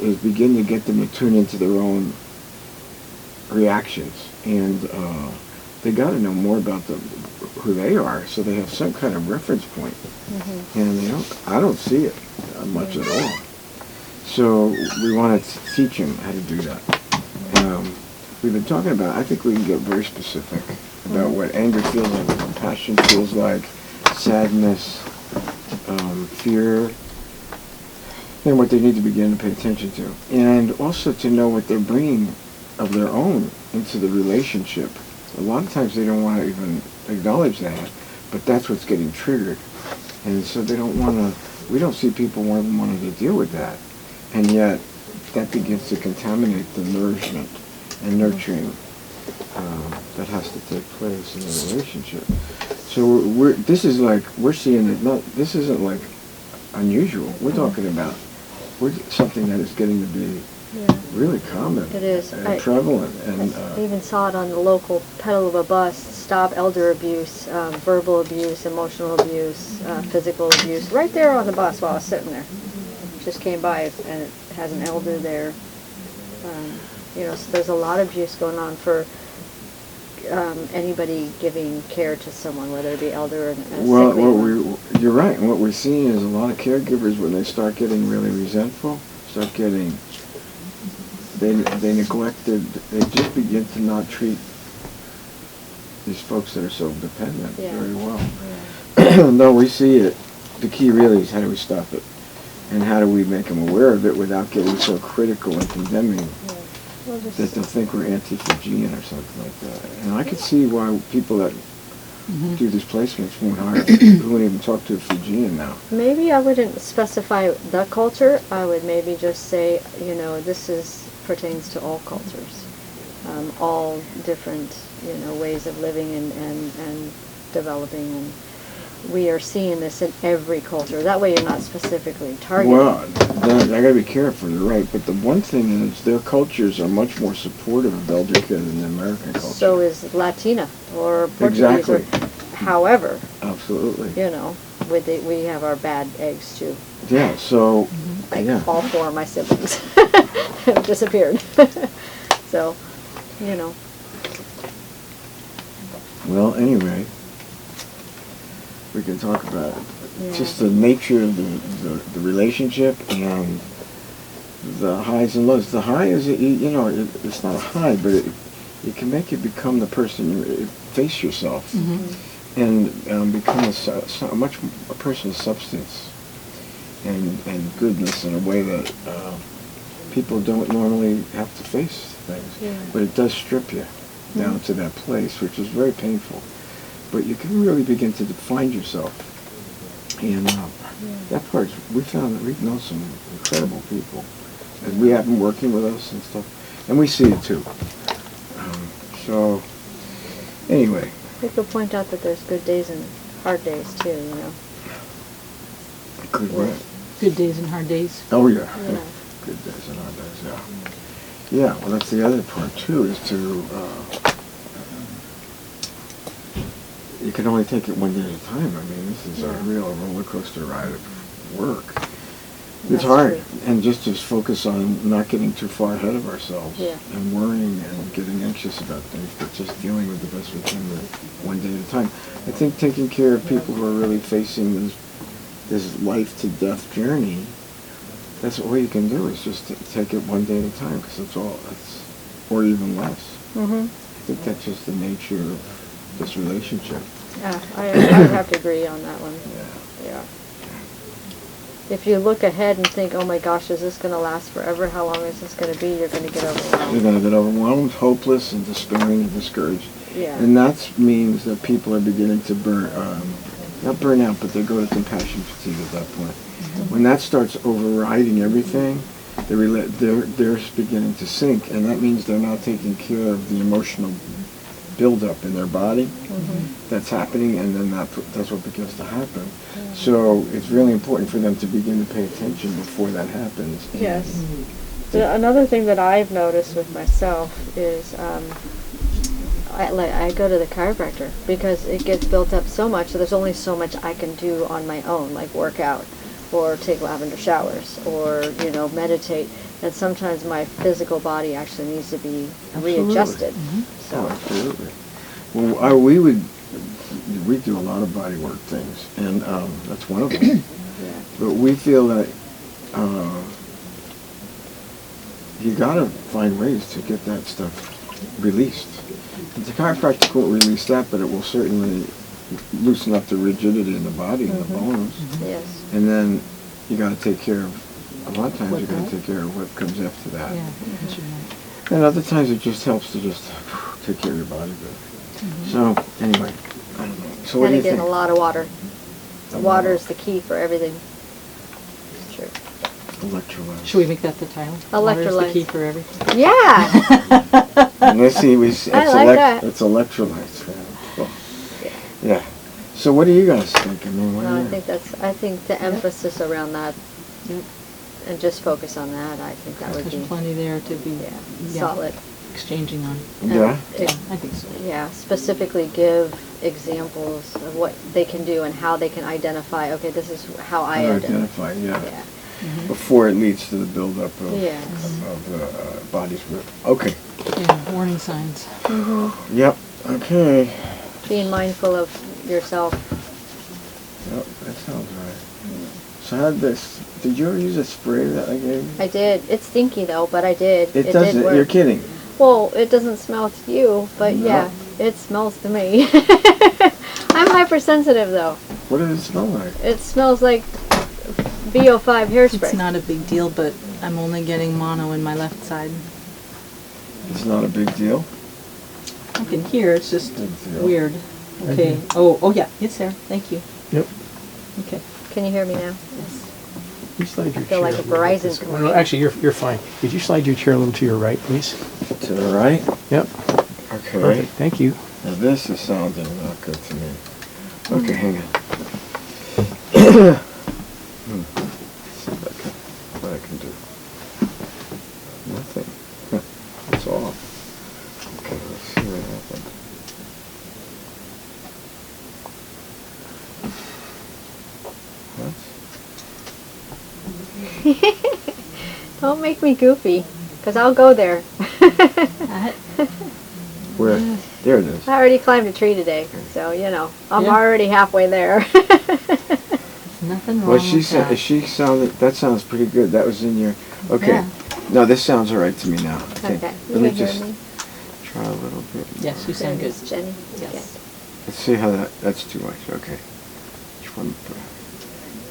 is begin to get them to tune into their own reactions, and they got to know more about who they are, so they have some kind of reference point. And I don't see it much at all. So we want to teach them how to do that. We've been talking about, I think we can get very specific about what anger feels like, what compassion feels like, sadness, fear, and what they need to begin to pay attention to. And also to know what they're bringing of their own into the relationship. A lot of times they don't want to even acknowledge that, but that's what's getting triggered. And so they don't want to, we don't see people wanting to deal with that. And yet that begins to contaminate the nourishment and nurturing that has to take place in the relationship. So this is like, we're seeing it, this isn't like unusual. We're talking about something that is getting to be really common. It is. And prevalent. And I even saw it on the local pedal of a bus, stop elder abuse, verbal abuse, emotional abuse, physical abuse, right there on the bus while I was sitting there. Just came by and it has an elder there. So there's a lot of abuse going on for anybody giving care to someone, whether it be elder or sickly. You're right. And what we're seeing is a lot of caregivers, when they start getting really resentful, they neglected, they just begin to not treat these folks that are so dependent very well. Yeah. No, we see it. The key really is, how do we stop it? And how do we make them aware of it without getting so critical and condemning that they'll think we're anti-Fijian or something like that. And I could see why people that do these placements won't hire, who won't even talk to a Fijian now. Maybe I wouldn't specify the culture. I would maybe just say, this pertains to all cultures, all different, ways of living and developing, and we are seeing this in every culture. That way you're not specifically targeting. Well, I gotta be careful, you're right, but the one thing is their cultures are much more supportive of elder care than the American culture. So is Latina or Portuguese or however. Absolutely. We have our bad eggs too. Yeah, so all four of my siblings have disappeared. So, Well, anyway, we can talk about it. Just the nature of the relationship and the highs and lows. The high is, it's not a high, but it can make you become the person, face yourself, and become a person of substance and goodness in a way that people don't normally have to face things. Yeah. But it does strip you down to that place, which is very painful. But you can really begin to find yourself. And that part, we found that we've known some incredible people. And we have them working with us and stuff. And we see it too. So, anyway. We could point out that there's good days and hard days too, Good what? Good days and hard days. Oh, yeah. Good days and hard days, Yeah, well, that's the other part too, is to... you can only take it one day at a time. I mean, this is a real roller coaster ride of work. It's hard, and just to focus on not getting too far ahead of ourselves and worrying and getting anxious about things, but just dealing with the best we can one day at a time. I think taking care of people who are really facing this life-to-death journey, that's all you can do, is just take it one day at a time, because or even less. I think that's just the nature of this relationship. Yeah, I have to agree on that one. Yeah. If you look ahead and think, oh my gosh, is this going to last forever? How long is this going to be? You're going to get overwhelmed. You're going to get overwhelmed, hopeless, and despairing and discouraged. Yeah. And that means that people are beginning to not burn out, but they go to compassion fatigue at that point. When that starts overriding everything, they're beginning to sink, and that means they're not taking care of the emotional buildup in their body that's happening, and then that's what begins to happen. So it's really important for them to begin to pay attention before that happens. Yes. Another thing that I've noticed with myself is I go to the chiropractor because it gets built up so much, so there's only so much I can do on my own, like work out. or take lavender showers, or, you know, meditate. And sometimes my physical body actually needs to be readjusted. So, Oh, absolutely. Well, we do a lot of body work things, and that's one of them. yeah. But we feel that you gotta find ways to get that stuff released. The chiropractic won't release that, but it will certainly loosen up the rigidity in the body and the bones. Yes. And then you gotta take care of, a lot of times you gotta take care of what comes after that. Yeah. And other times it just helps to just take care of your body good. So, anyway, I don't know. So what do And you again, think? a lot of water. Water is the key for everything. Sure. Electrolytes. Should we make that the title? Water is the Electrolytes. key for everything. Yeah! And let's see, it's like that. It's electrolytes. Cool. Yeah. So what do you guys think? I mean, what do No, you I think the emphasis around that, Yep. and just focus on that, I think that would There's be, plenty there to be solid. exchanging on. Yeah? Yeah, I think so. Yeah, specifically give examples of what they can do and how they can identify, okay, this is how I Identify, yeah. Yeah. Before it leads to the buildup of, Yes. of the body's grip. Okay. Yeah, warning signs. Yep. Okay. Being mindful of yourself. Yep, that sounds right. So did you ever use a spray that I gave you? I did. It's stinky though, but I did. It did doesn't, work. you're kidding. Well, it doesn't smell to you, but No. yeah, it smells to me. I'm hypersensitive though. What does it smell like? It smells like VO5 hairspray. It's not a big deal, but I'm only getting mono in my left side. It's not a big deal. I can hear, it's just Big deal. weird. Okay. Oh yeah, it's there. Thank you. Yep. Okay. Can you hear me now? You slide your feel chair like a little bit Verizon this way. commercial. No, actually, you're fine. Could you slide your chair a little to your right, please? To the right? Yep. Okay. Perfect. Thank you. Now this is sounding not good to me. Okay, hang on. Let's see what I can do. Nothing. It's off. Okay, let's see what happens. Don't make me goofy, because I'll go there. Where? There it is. I already climbed a tree today, so, you know, I'm Yeah. already halfway there. Nothing wrong Well, she with said that. she sounded. That sounds pretty good. That was in your. Okay. Yeah. No, this sounds all right to me now. Okay, you Let me can hear just me. try a little bit. Yes, you sound There good. it is, Jenny. Yes. Let's see how that's too much. Okay. Which one?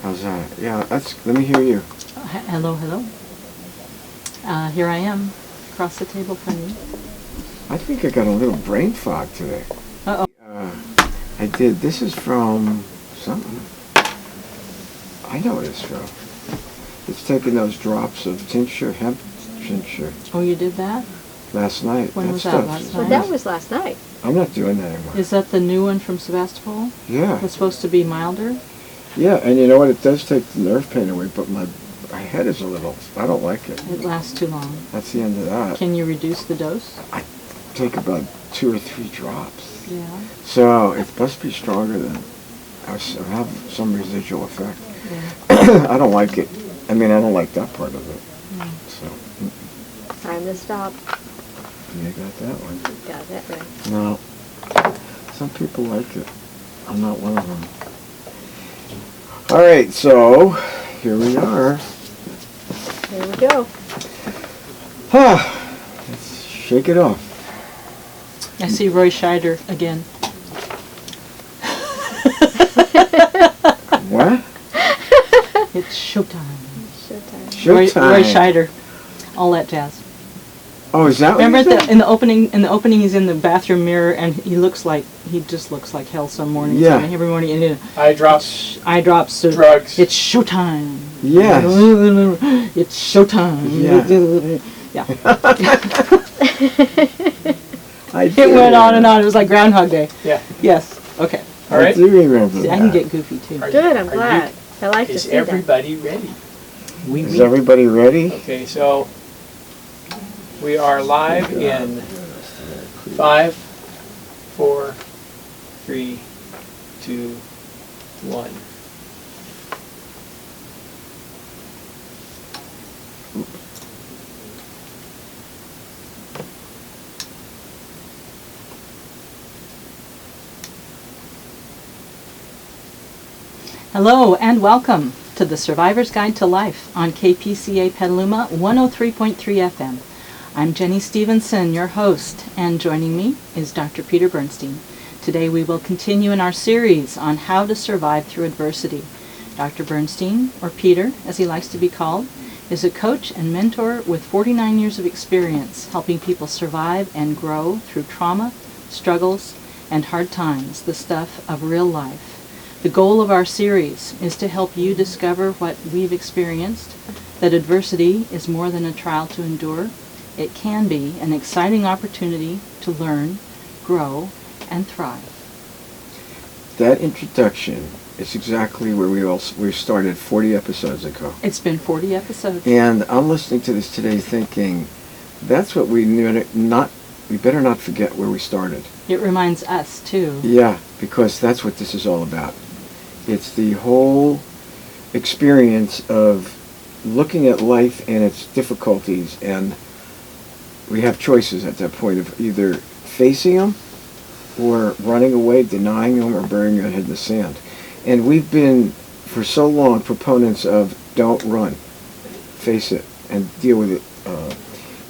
How's that? Yeah, that's. Let me hear you. Hello, hello. Here I am, across the table from you. I think I got a little brain fog today. Uh-oh. I did. This is from something. I know what it's from. It's taking those drops of tincture, hemp tincture, Oh, you did that? last night. When was that, stuff- last Well, night? that was last night. I'm not doing that anymore. Is that the new one from Sebastopol? Yeah. It's supposed to be milder? Yeah, and you know what? It does take the nerve pain away, but my head is a little. I don't like it. It lasts too long. That's the end of that. Can you reduce the dose? I take about 2 or 3 drops. Yeah. So it must be stronger than. I have some residual effect. Yeah. I don't like it. I mean, I don't like that part of it. So, Time to stop. you got that one. Got that right. No. Some people like it. I'm not one of them. All right, so here we are. Here we go. Let's shake it off. I see Roy Scheider again. What? It's showtime. Showtime. Roy Scheider. All that jazz. Oh, is that Remember what you said? in the opening he's in the bathroom mirror and he just looks like hell some mornings. Yeah. I mean, every morning and Eye drops. eye drops. So Drugs. It's showtime. Yes. It's showtime. Yeah. Yeah. I It went on and on. It was like Groundhog Day. Yeah. Yes. Okay. All I right. do remember See, that. I can get goofy too. Are Good, I'm are glad. I like to Is see that. everybody ready? Is everybody ready? Okay, so we are live in 5, 4, 3, 2, 1. Hello and welcome to the Survivor's Guide to Life on KPCA Petaluma 103.3 FM. I'm Jenny Stevenson, your host, and joining me is Dr. Peter Bernstein. Today we will continue in our series on how to survive through adversity. Dr. Bernstein, or Peter as he likes to be called, is a coach and mentor with 49 years of experience helping people survive and grow through trauma, struggles, and hard times, the stuff of real life. The goal of our series is to help you discover what we've experienced, that adversity is more than a trial to endure. It can be an exciting opportunity to learn, grow, and thrive. That introduction is exactly where we started 40 episodes ago. It's been 40 episodes. And I'm listening to this today thinking, that's what we better not forget where we started. It reminds us, too. Yeah, because that's what this is all about. It's the whole experience of looking at life and its difficulties, and we have choices at that point of either facing them or running away, denying them, or burying our head in the sand. And we've been, for so long, proponents of don't run, face it, and deal with it.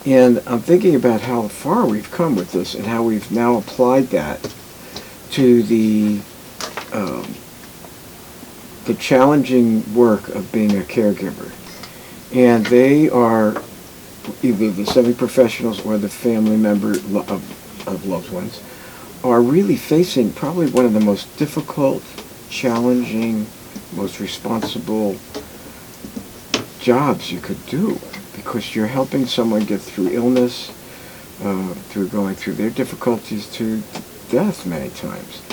And I'm thinking about how far we've come with this and how we've now applied that to the challenging work of being a caregiver. And they are either the semi-professionals or the family member of loved ones are really facing probably one of the most difficult, challenging, most responsible jobs you could do, because you're helping someone get through illness, through going through their difficulties to death many times.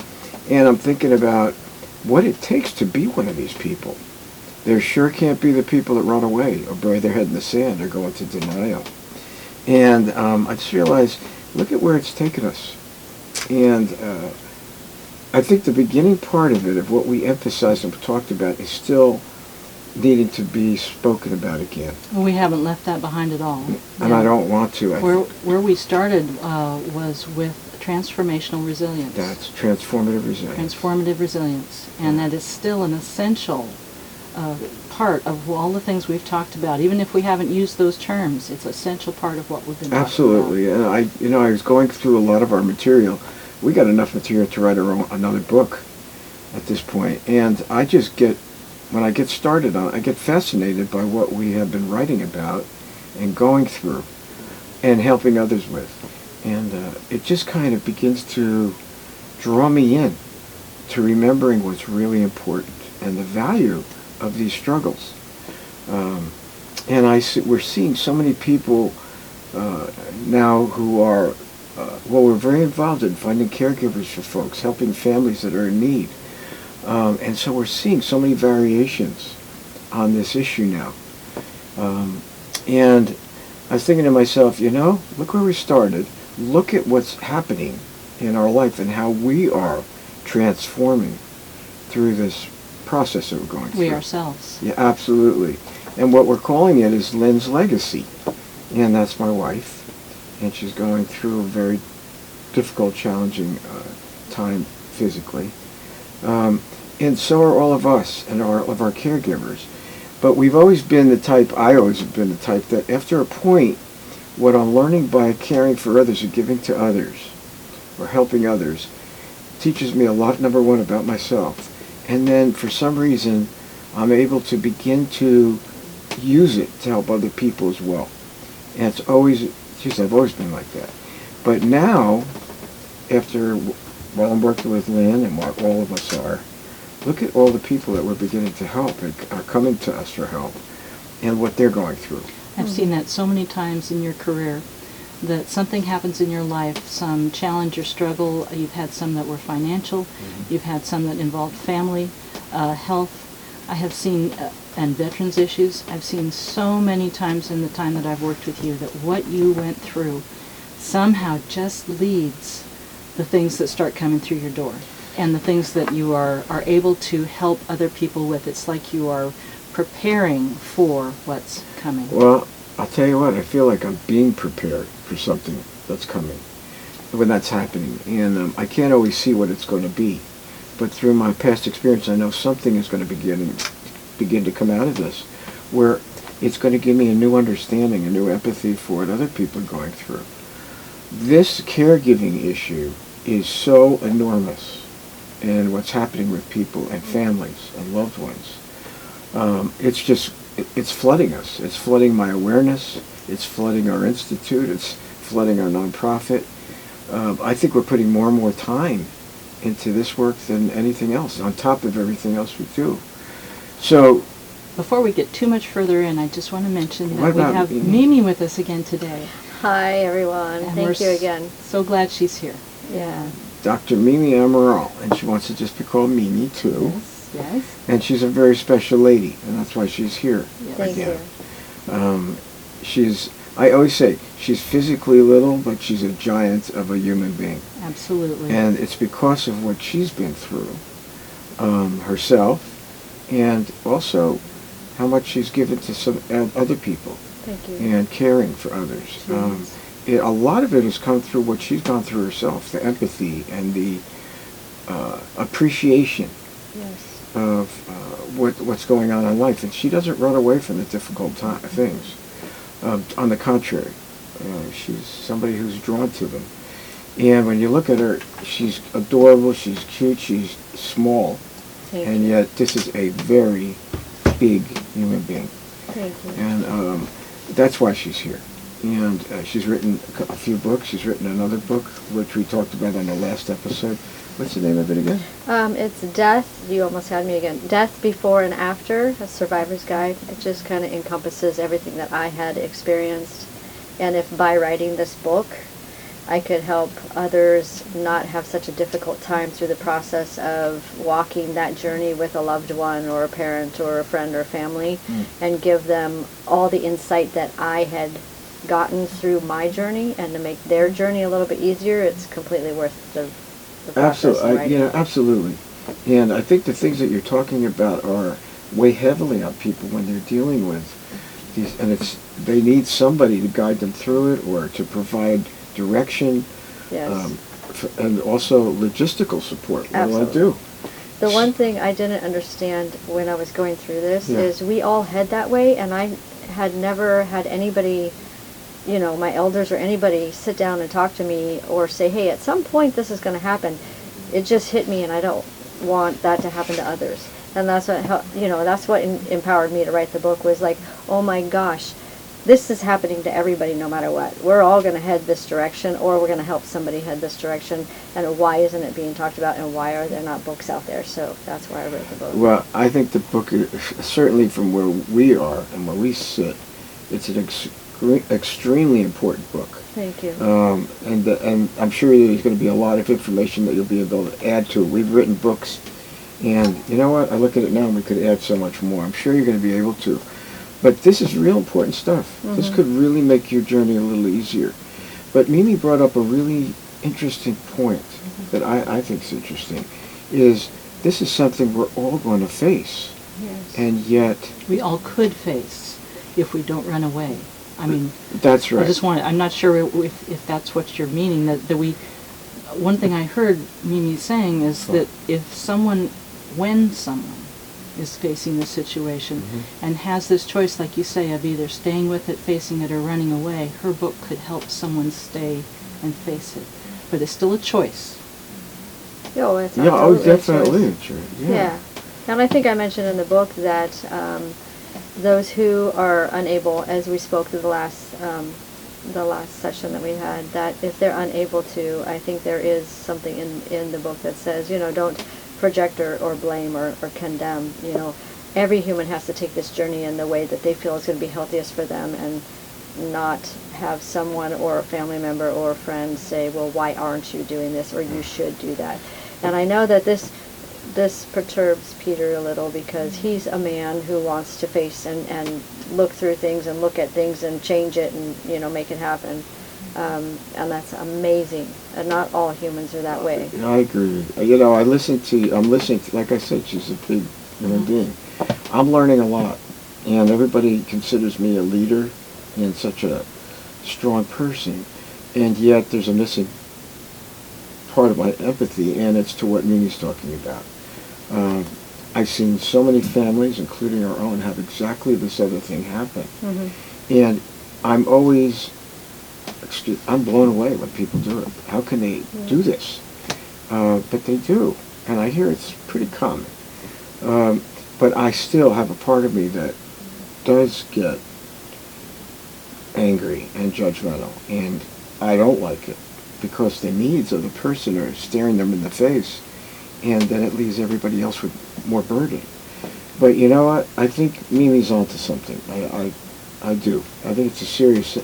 And I'm thinking about what it takes to be one of these people. There sure can't be the people that run away or bury their head in the sand or go into denial. And I just realized, look at where it's taken us. And I think the beginning part of it, of what we emphasized and talked about, is still needing to be spoken about again. We haven't left that behind at all. And I don't want to. Where we started was with transformational resilience. That's transformative resilience. Transformative resilience. And that is still an essential part of all the things we've talked about. Even if we haven't used those terms, it's an essential part of what we've been Absolutely. talking about. And I was going through a lot of our material. We got enough material to write another book at this point. And when I get started on it, I get fascinated by what we have been writing about and going through and helping others with. And it just kind of begins to draw me in to remembering what's really important and the value of these struggles. And we're seeing so many people now who are, we're very involved in finding caregivers for folks, helping families that are in need. And so we're seeing so many variations on this issue now. And I was thinking to myself, look where we started. Look at what's happening in our life and how we are transforming through this process that we're going through. We ourselves. Yeah, absolutely. And what we're calling it is Lynn's legacy. And that's my wife. And she's going through a very difficult, challenging time physically. And so are all of us and all of our caregivers. But we've always been I always have been the type that after a point, what I'm learning by caring for others or giving to others or helping others teaches me a lot, number one, about myself. And then for some reason, I'm able to begin to use it to help other people as well. And I've always been like that. But now, while I'm working with Lynn and what all of us are, look at all the people that we're beginning to help and are coming to us for help and what they're going through. I've seen that so many times in your career, that something happens in your life, some challenge or struggle. You've had some that were financial. You've had some that involved family, health. I have seen, and veterans issues. I've seen so many times in the time that I've worked with you that what you went through somehow just leads the things that start coming through your door and the things that you are able to help other people with. It's like you are preparing for what's coming. Well, I'll tell you what, I feel like I'm being prepared for something that's coming when that's happening. And I can't always see what it's going to be. but through my past experience, I know something is going to begin to come out of this, where it's going to give me a new understanding, a new empathy for what other people are going through. This caregiving issue is so enormous in what's happening with people and families and loved ones. It's flooding us. It's flooding my awareness. It's flooding our institute. It's flooding our nonprofit. I think we're putting more and more time into this work than anything else, on top of everything else we do. So, Before we get too much further in, I just want to mention What that we about have Mimi? Mimi with us again today. Hi, everyone. And we're Thank you again. So glad she's here. Yeah. Dr. Mimi Amaral, and she wants to just be called Mimi, too. Yes. And she's a very special lady, and that's why she's here Thank again. you. I always say, she's physically little, but she's a giant of a human being. Absolutely. And it's because of what she's been through herself, and also how much she's given to some other people Thank you. and caring for others. A lot of it has come through what she's gone through herself, the empathy and the appreciation Yes. of what's going on in life. And she doesn't run away from the difficult things. On the contrary, she's somebody who's drawn to them. And when you look at her, she's adorable, she's cute, she's small, Thank and you. yet this is a very big human being. Thank you. And that's why she's here. And she's written a few books. She's written another book, which we talked about on the last episode. What's the name of it again? It's Death. You almost had me again. Death Before and After, a survivor's guide. It just kind of encompasses everything that I had experienced. And if by writing this book, I could help others not have such a difficult time through the process of walking that journey with a loved one or a parent or a friend or family, and give them all the insight that I had gotten through my journey, and to make their journey a little bit easier, it's completely worth the process. Absolutely, absolutely. And I think the things that you're talking about are weigh heavily on people when they're dealing with these, and they need somebody to guide them through it or to provide direction, Yes. and also logistical support. What do I Absolutely. do? The one thing I didn't understand when I was going through this Yeah. is we all head that way, and I had never had anybody, my elders or anybody sit down and talk to me or say, hey, at some point this is going to happen. It just hit me, and I don't want that to happen to others. And that's what empowered me to write the book, was like, oh my gosh, this is happening to everybody no matter what. We're all going to head this direction, or we're going to help somebody head this direction. And why isn't it being talked about, and why are there not books out there? So that's why I wrote the book. Well, I think the book, certainly from where we are and where we sit, it's an extremely important book. Thank you. And I'm sure there's going to be a lot of information that you'll be able to add to it. We've written books, and you know what? I look at it now, and we could add so much more. I'm sure you're going to be able to. But this is real important stuff. This could really make your journey a little easier. But Mimi brought up a really interesting point that I think is interesting, is this is something we're all going to face. Yes. And yet... We all could face if we don't run away. I mean, that's right. I'm not sure if that's what you're meaning, that one thing I heard Mimi saying is that when someone is facing the situation and has this choice, like you say, of either staying with it, facing it, or running away, her book could help someone stay and face it. But it's still a choice. It's Yeah, oh, absolutely a choice. definitely. Sure. Yeah. And I think I mentioned in the book that those who are unable, as we spoke to the last session that we had, that if they're unable to, I think there is something in the book that says, don't project or blame or condemn. Every human has to take this journey in the way that they feel is going to be healthiest for them, and not have someone or a family member or a friend say, well, why aren't you doing this, or you should do that. And I know that this perturbs Peter a little, because he's a man who wants to face and look through things and look at things and change it and make it happen. And that's amazing. And not all humans are that way. I agree. I'm listening to, like I said, she's a big human being. I'm learning a lot, and everybody considers me a leader and such a strong person, and yet there's a missing part of my empathy, and it's to what Mimi's talking about. I've seen so many families, including our own, have exactly this other thing happen. Mm-hmm. And I'm always, I'm blown away when people do it. How can they do this? But they do. And I hear it's pretty common. But I still have a part of me that does get angry and judgmental. And I don't like it because the needs of the person are staring them in the face. And then it leaves everybody else with more burden. But you know what? I think Mimi's onto something. I do. I think it's a serious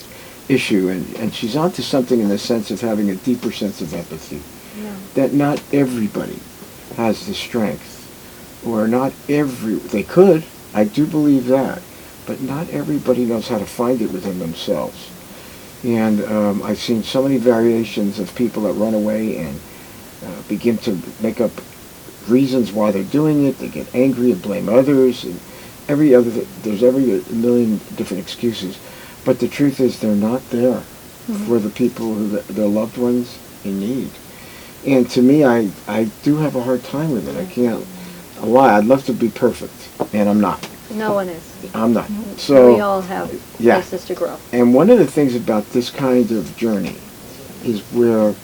issue, and she's onto something in the sense of having a deeper sense of empathy. Yeah. That not everybody has the strength, or they could, I do believe that, but not everybody knows how to find it within themselves. And I've seen so many variations of people that run away and begin to make up reasons why they're doing it. They get angry and blame others, and there's every million different excuses. But the truth is they're not there for the people their loved ones in need. And to me, I do have a hard time with it. I can't lie. I'd love to be perfect, and I'm not. No one is. I'm not. So we all have places to grow. And one of the things about this kind of journey is we're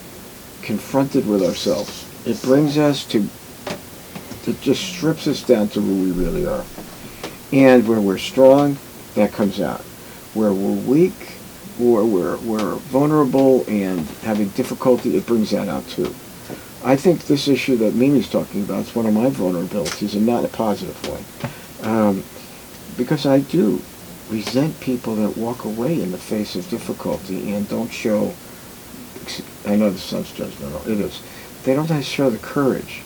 confronted with ourselves. It brings us it just strips us down to who we really are. And where we're strong, that comes out. Where we're weak, or we're vulnerable and having difficulty, it brings that out too. I think this issue that Mimi's talking about is one of my vulnerabilities, and not a positive one. Because I do resent people that walk away in the face of difficulty and don't show, I know this sounds judgmental, it is. They don't show the courage,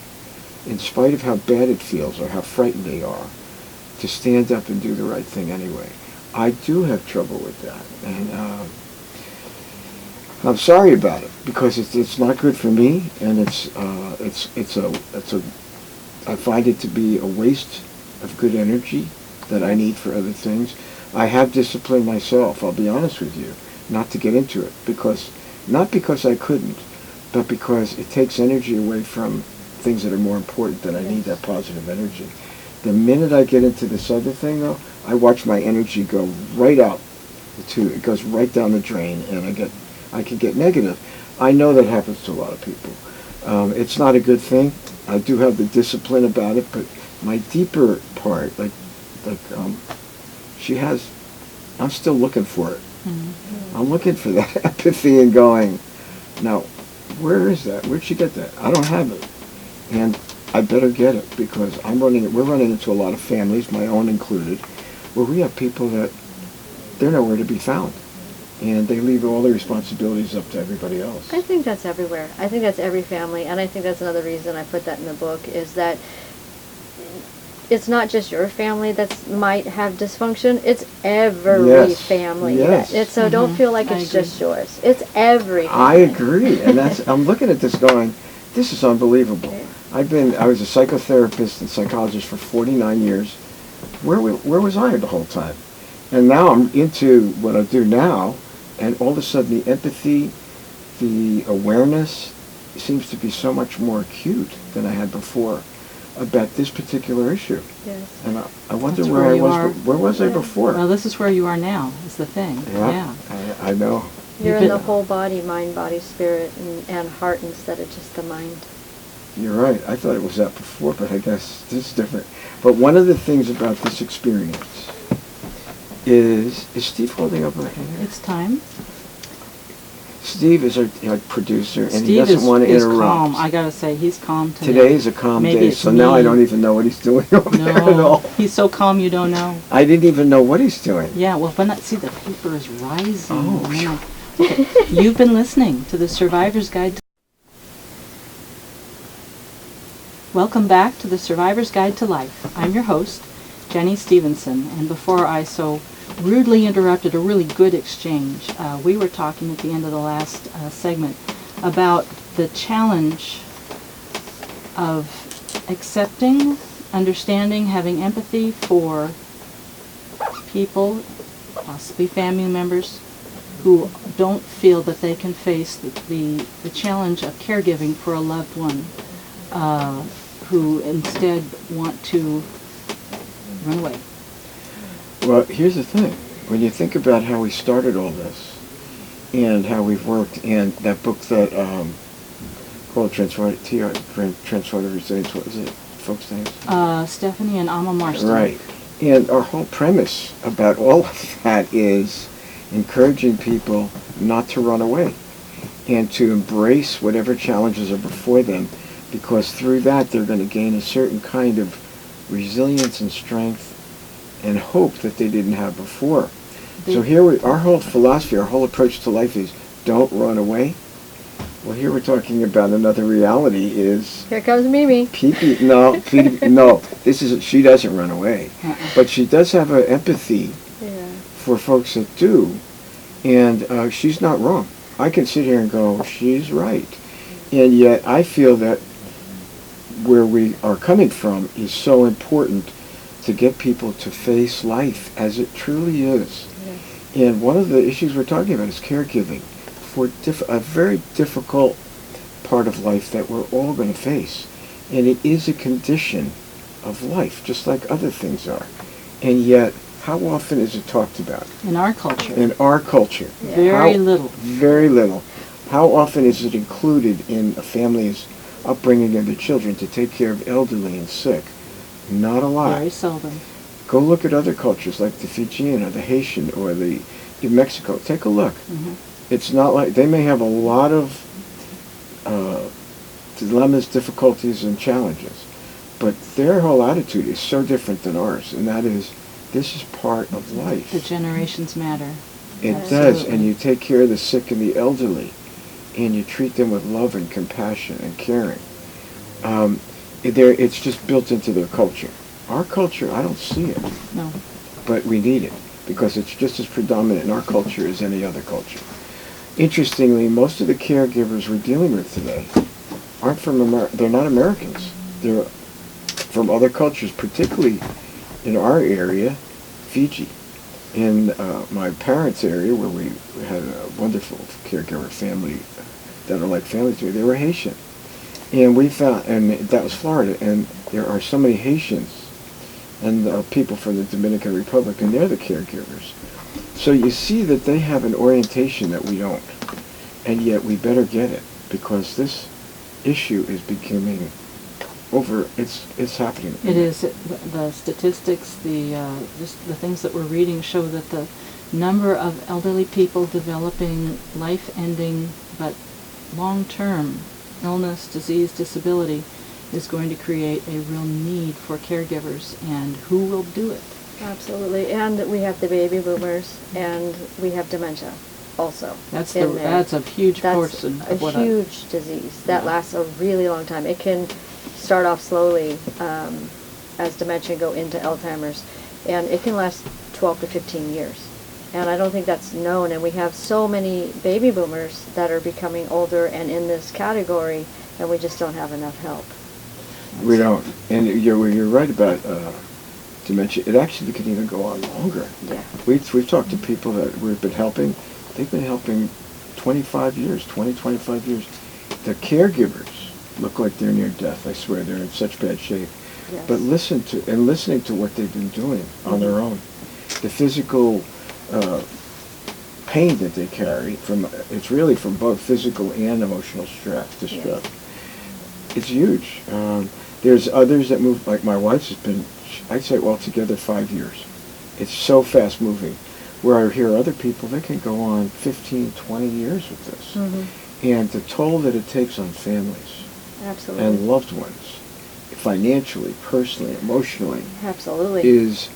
in spite of how bad it feels or how frightened they are, to stand up and do the right thing anyway. I do have trouble with that, and I'm sorry about it because it's not good for me, and I find it to be a waste of good energy that I need for other things. I have disciplined myself, I'll be honest with you, not to get into it, not because I couldn't, but because it takes energy away from things that are more important, that I need that positive energy. The minute I get into this other thing, though, I watch my energy go right out. It goes right down the drain, and I can get negative. I know that happens to a lot of people. It's not a good thing. I do have the discipline about it, but my deeper part, she has, I'm still looking for it. Mm-hmm. I'm looking for that empathy and going, now, where is that? Where'd she get that? I don't have it. And I better get it, because we're running into a lot of families, my own included, where we have people that they're nowhere to be found. And they leave all the responsibilities up to everybody else. I think that's everywhere. I think that's every family, and I think that's another reason I put that in the book, is that it's not just your family that might have dysfunction, it's every family. Yes. So don't feel like it's just yours. It's every family. I agree, and I'm looking at this going, this is unbelievable. I was a psychotherapist and psychologist for 49 years. Where was I the whole time? And now I'm into what I do now, and all of a sudden the empathy, the awareness seems to be so much more acute than I had before about this particular issue. Yes. And I wonder where was I before? Well, this is where you are now, is the thing. Yeah. I know. You're in the whole body, mind, body, spirit, and heart instead of just the mind. You're right. I thought it was that before, but I guess this is different. But one of the things about this experience is Steve holding up a hand? It's time. Steve is our producer, and Steve he doesn't want to interrupt. Calm. I gotta say, he's calm today. Today is a calm day, so now I don't even know what he's doing over there at all. He's so calm you don't know. I didn't even know what he's doing. Yeah, well, see, the paper is rising. Oh. Okay. You've been listening to the Survivor's Guide to... Welcome back to the Survivor's Guide to Life. I'm your host, Jenny Stevenson, and before I so rudely interrupted a really good exchange, we were talking at the end of the last segment about the challenge of accepting, understanding, having empathy for people, possibly family members, who don't feel that they can face the challenge of caregiving for a loved one who instead want to run away? Well, here's the thing. When you think about how we started all this and how we've worked, and that book that called Transformative Resilience, what was it, folks' names? Stephanie and Alma Marston. Right. And our whole premise about all of that is encouraging people not to run away and to embrace whatever challenges are before them, because through that they're going to gain a certain kind of resilience and strength and hope that they didn't have before. So here our whole philosophy, our whole approach to life is don't run away. Well, here we're talking about another reality is... Here comes Mimi. No, she doesn't run away. But she does have an empathy for folks that do. And she's not wrong. I can sit here and go, she's right. And yet I feel that where we are coming from is so important to get people to face life as it truly is. Yes. And one of the issues we're talking about is caregiving for a very difficult part of life that we're all going to face. And it is a condition of life, just like other things are. And yet, how often is it talked about? In our culture. In our culture. Yeah. Very little. Very little. How often is it included in a family's upbringing of their children to take care of elderly and sick? Not a lot. Very seldom. Go look at other cultures like the Fijian or the Haitian or the New Mexico. Take a look. Mm-hmm. It's not like they may have a lot of dilemmas, difficulties, and challenges, but their whole attitude is so different than ours, and that is, this is part of life. The generations matter. It does, and you take care of the sick and the elderly, and you treat them with love and compassion and caring. It's just built into their culture. Our culture, I don't see it. No. But we need it, because it's just as predominant in our culture as any other culture. Interestingly, most of the caregivers we're dealing with today aren't from America. They're not Americans. They're from other cultures, particularly in our area, Fiji. In my parents' area, where we had a wonderful caregiver family that are like family to me, they were Haitian. And we found, and that was Florida, and there are so many Haitians and people from the Dominican Republic, and they're the caregivers. So you see that they have an orientation that we don't, and yet we better get it, because this issue is becoming it's happening. It is. The statistics, just the things that we're reading show that the number of elderly people developing life-ending but long-term illness, disease, disability is going to create a real need for caregivers, and who will do it? Absolutely, and we have the baby boomers, and we have dementia also. That's a huge portion of what huge disease that lasts a really long time. It can start off slowly as dementia go into Alzheimer's, and it can last 12 to 15 years. And I don't think that's known, and we have so many baby boomers that are becoming older and in this category, and we just don't have enough help. We don't. And you're right about dementia. It actually can even go on longer. Yeah. We've talked to people that we've been helping. They've been helping 25 years. The caregivers look like they're near death. I swear, they're in such bad shape. Yes. But listening to what they've been doing on their own, the physical pain that they carry, it's really from both physical and emotional distress. Yes. It's huge. There's others that move, like my wife's has been, I'd say altogether 5 years. It's so fast moving. Where I hear other people, they can go on 15, 20 years with this. Mm-hmm. And the toll that it takes on families. Absolutely. And loved ones, financially, personally, emotionally, absolutely, is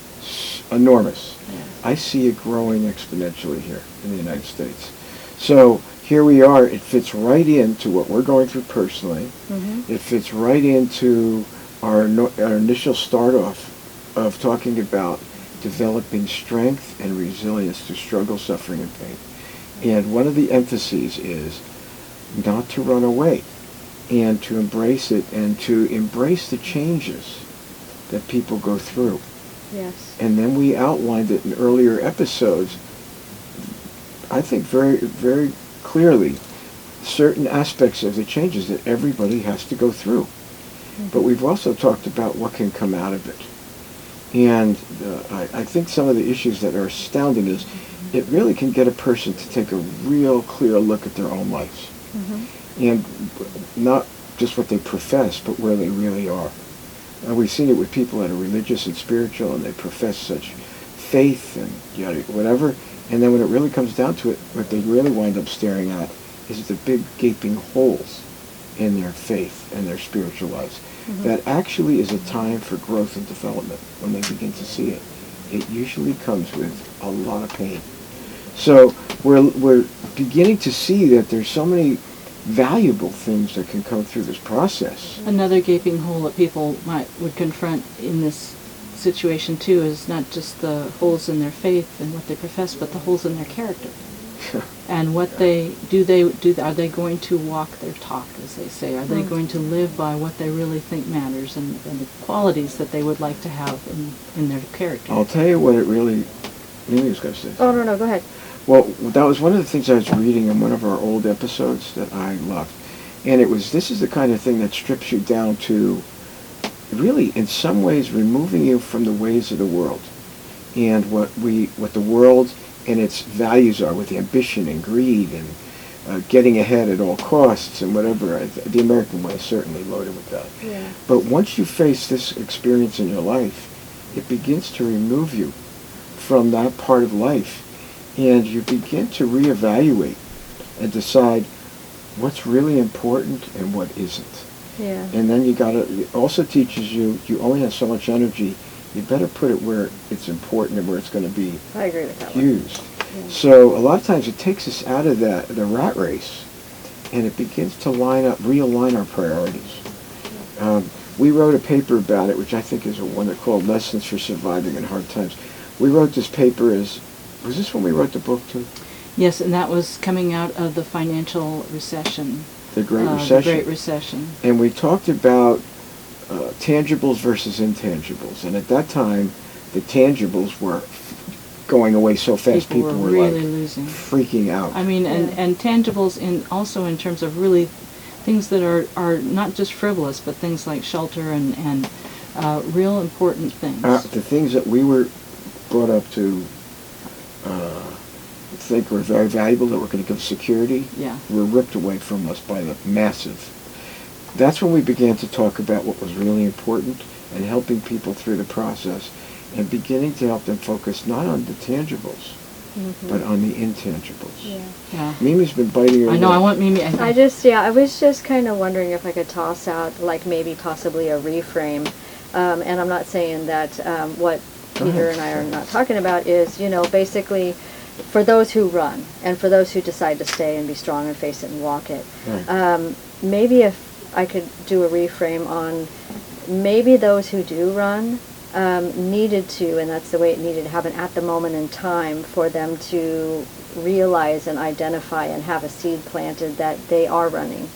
enormous. Yeah. I see it growing exponentially here in the United States. So here we are. It fits right into what we're going through personally. Mm-hmm. It fits right into our initial start off of talking about developing strength and resilience through struggle, suffering, and pain. And one of the emphases is not to run away, and to embrace it, and to embrace the changes that people go through. Yes. And then we outlined it in earlier episodes, I think very, very clearly, certain aspects of the changes that everybody has to go through. but we've also talked about what can come out of it. And I think some of the issues that are astounding is it really can get a person to take a real clear look at their own lives. And not just what they profess, but where they really are. We've seen it with people that are religious and spiritual, and they profess such faith and whatever, and then when it really comes down to it, what they really wind up staring at is the big gaping holes in their faith and their spiritual lives. That actually is a time for growth and development when they begin to see it. It usually comes with a lot of pain. So we're beginning to see that there's so many valuable things that can come through this process. Another gaping hole that people would confront in this situation too is not just the holes in their faith and what they profess, but the holes in their character. And what are they going to walk their talk, as they say? Are they going to live by what they really think matters and the qualities that they would like to have in their character? I'll tell you what it really... Mimi was going to say. Oh, no, go ahead. Well, that was one of the things I was reading in one of our old episodes that I loved. And this is the kind of thing that strips you down to really, in some ways, removing you from the ways of the world. And what the world and its values are, with ambition and greed and getting ahead at all costs and whatever. The American way is certainly loaded with that. Yeah. But once you face this experience in your life, it begins to remove you from that part of life. And you begin to reevaluate and decide what's really important and what isn't. Yeah. And then it also teaches you only have so much energy. You better put it where it's important and where it's going to be I agree with that used. Yeah. So a lot of times it takes us out of the rat race, and it begins to realign our priorities. We wrote a paper about it, which I think is one that's called Lessons for Surviving in Hard Times. We wrote this paper was this when we wrote the book too? Yes, and that was coming out of the financial recession. The Great Recession. The Great Recession. And we talked about tangibles versus intangibles. And at that time, the tangibles were going away so fast, people were really like losing, freaking out. I mean, and tangibles also in terms of really things that are not just frivolous, but things like shelter and real important things. The things that we were brought up to think were very valuable, that were going to give security, were ripped away from us by the massive. That's when we began to talk about what was really important and helping people through the process and beginning to help them focus not on the tangibles, but on the intangibles. Yeah. Mimi's been biting her I know, lip. I want Mimi. I was just kind of wondering if I could toss out, like, maybe possibly a reframe. And I'm not saying that what Peter and I are not talking about is, basically for those who run and for those who decide to stay and be strong and face it and walk it. Right. Maybe if I could do a reframe on maybe those who do run needed to, and that's the way it needed to happen at the moment in time, for them to realize and identify and have a seed planted that they are running.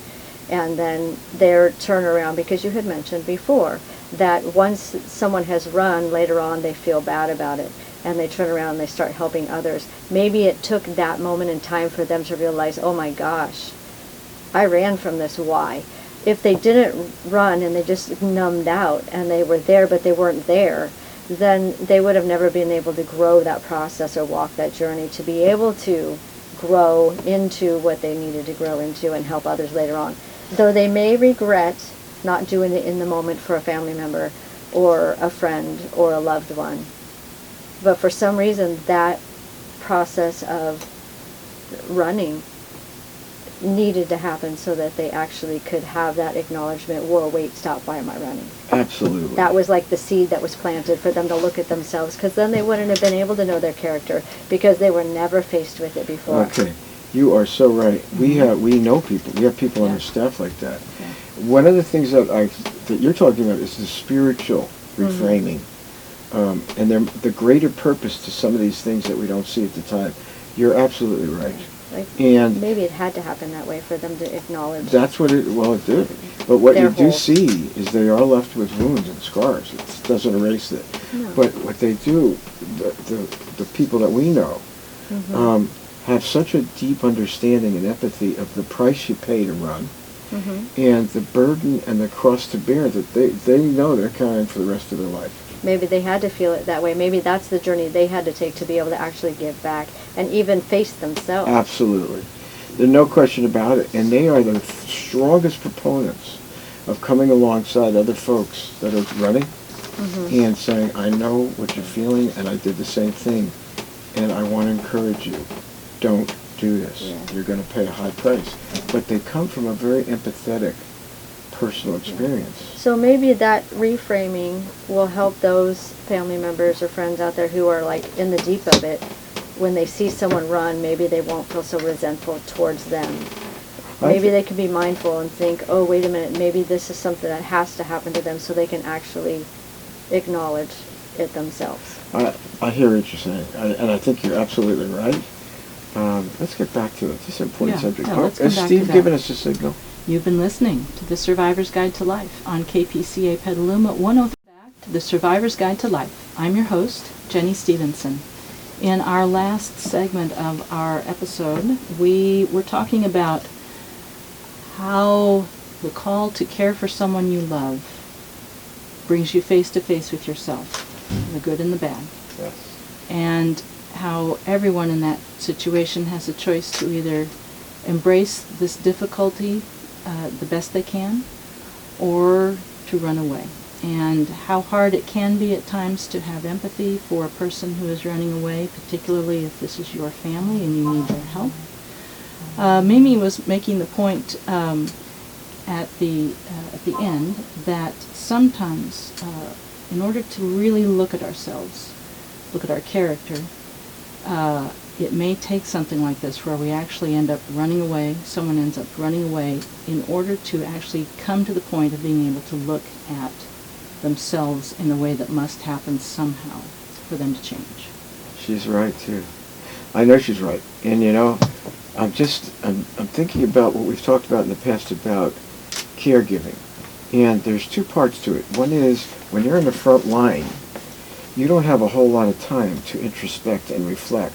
And then their turnaround, because you had mentioned before that once someone has run, later on they feel bad about it and they turn around and they start helping others. Maybe it took that moment in time for them to realize, oh my gosh, I ran from this, why? If they didn't run and they just numbed out and they were there but they weren't there, then they would have never been able to grow that process or walk that journey to be able to grow into what they needed to grow into and help others later on. Though they may regret not doing it in the moment for a family member or a friend or a loved one. But for some reason, that process of running needed to happen so that they actually could have that acknowledgement, whoa, wait, stop, why am I running? Absolutely. That was like the seed that was planted for them to look at themselves, because then they wouldn't have been able to know their character because they were never faced with it before. Okay. You are so right. We know people. We have people on our staff like that. Yeah. One of the things that you're talking about is the spiritual reframing. And the greater purpose to some of these things that we don't see at the time. You're absolutely right. And maybe it had to happen that way for them to acknowledge. That's what it did. But what you do whole. see is they are left with wounds and scars. It doesn't erase it. No. But what they do, the people that we know, have such a deep understanding and empathy of the price you pay to run and the burden and the cross to bear that they know they're carrying for the rest of their life. Maybe they had to feel it that way. Maybe that's the journey they had to take to be able to actually give back and even face themselves. Absolutely. There's no question about it. And they are the strongest proponents of coming alongside other folks that are running and saying, I know what you're feeling, and I did the same thing, and I want to encourage you. Don't do this. Yeah. You're going to pay a high price. But they come from a very empathetic personal experience. So maybe that reframing will help those family members or friends out there who are like in the deep of it. When they see someone run, maybe they won't feel so resentful towards them. Maybe they can be mindful and think, oh, wait a minute, maybe this is something that has to happen to them so they can actually acknowledge it themselves. I hear what you're saying, and I think you're absolutely right. Let's get back to it. This is an important subject. Let's come Is back Steve to that. giving us a signal? You've been listening to The Survivor's Guide to Life on KPCA Petaluma 103. Back to The Survivor's Guide to Life. I'm your host, Jenny Stevenson. In our last segment of our episode, we were talking about how the call to care for someone you love brings you face to face with yourself, the good and the bad. Yes. And how everyone in that situation has a choice to either embrace this difficulty the best they can, or to run away. And how hard it can be at times to have empathy for a person who is running away, particularly if this is your family and you need their help. Mimi was making the point at the end that sometimes, in order to really look at ourselves, look at our character, it may take something like this where we actually end up running away, someone ends up running away, in order to actually come to the point of being able to look at themselves in a way that must happen somehow for them to change. She's right, too. I know she's right. And, you know, I'm thinking about what we've talked about in the past about caregiving. And there's two parts to it. One is, when you're in the front line, you don't have a whole lot of time to introspect and reflect.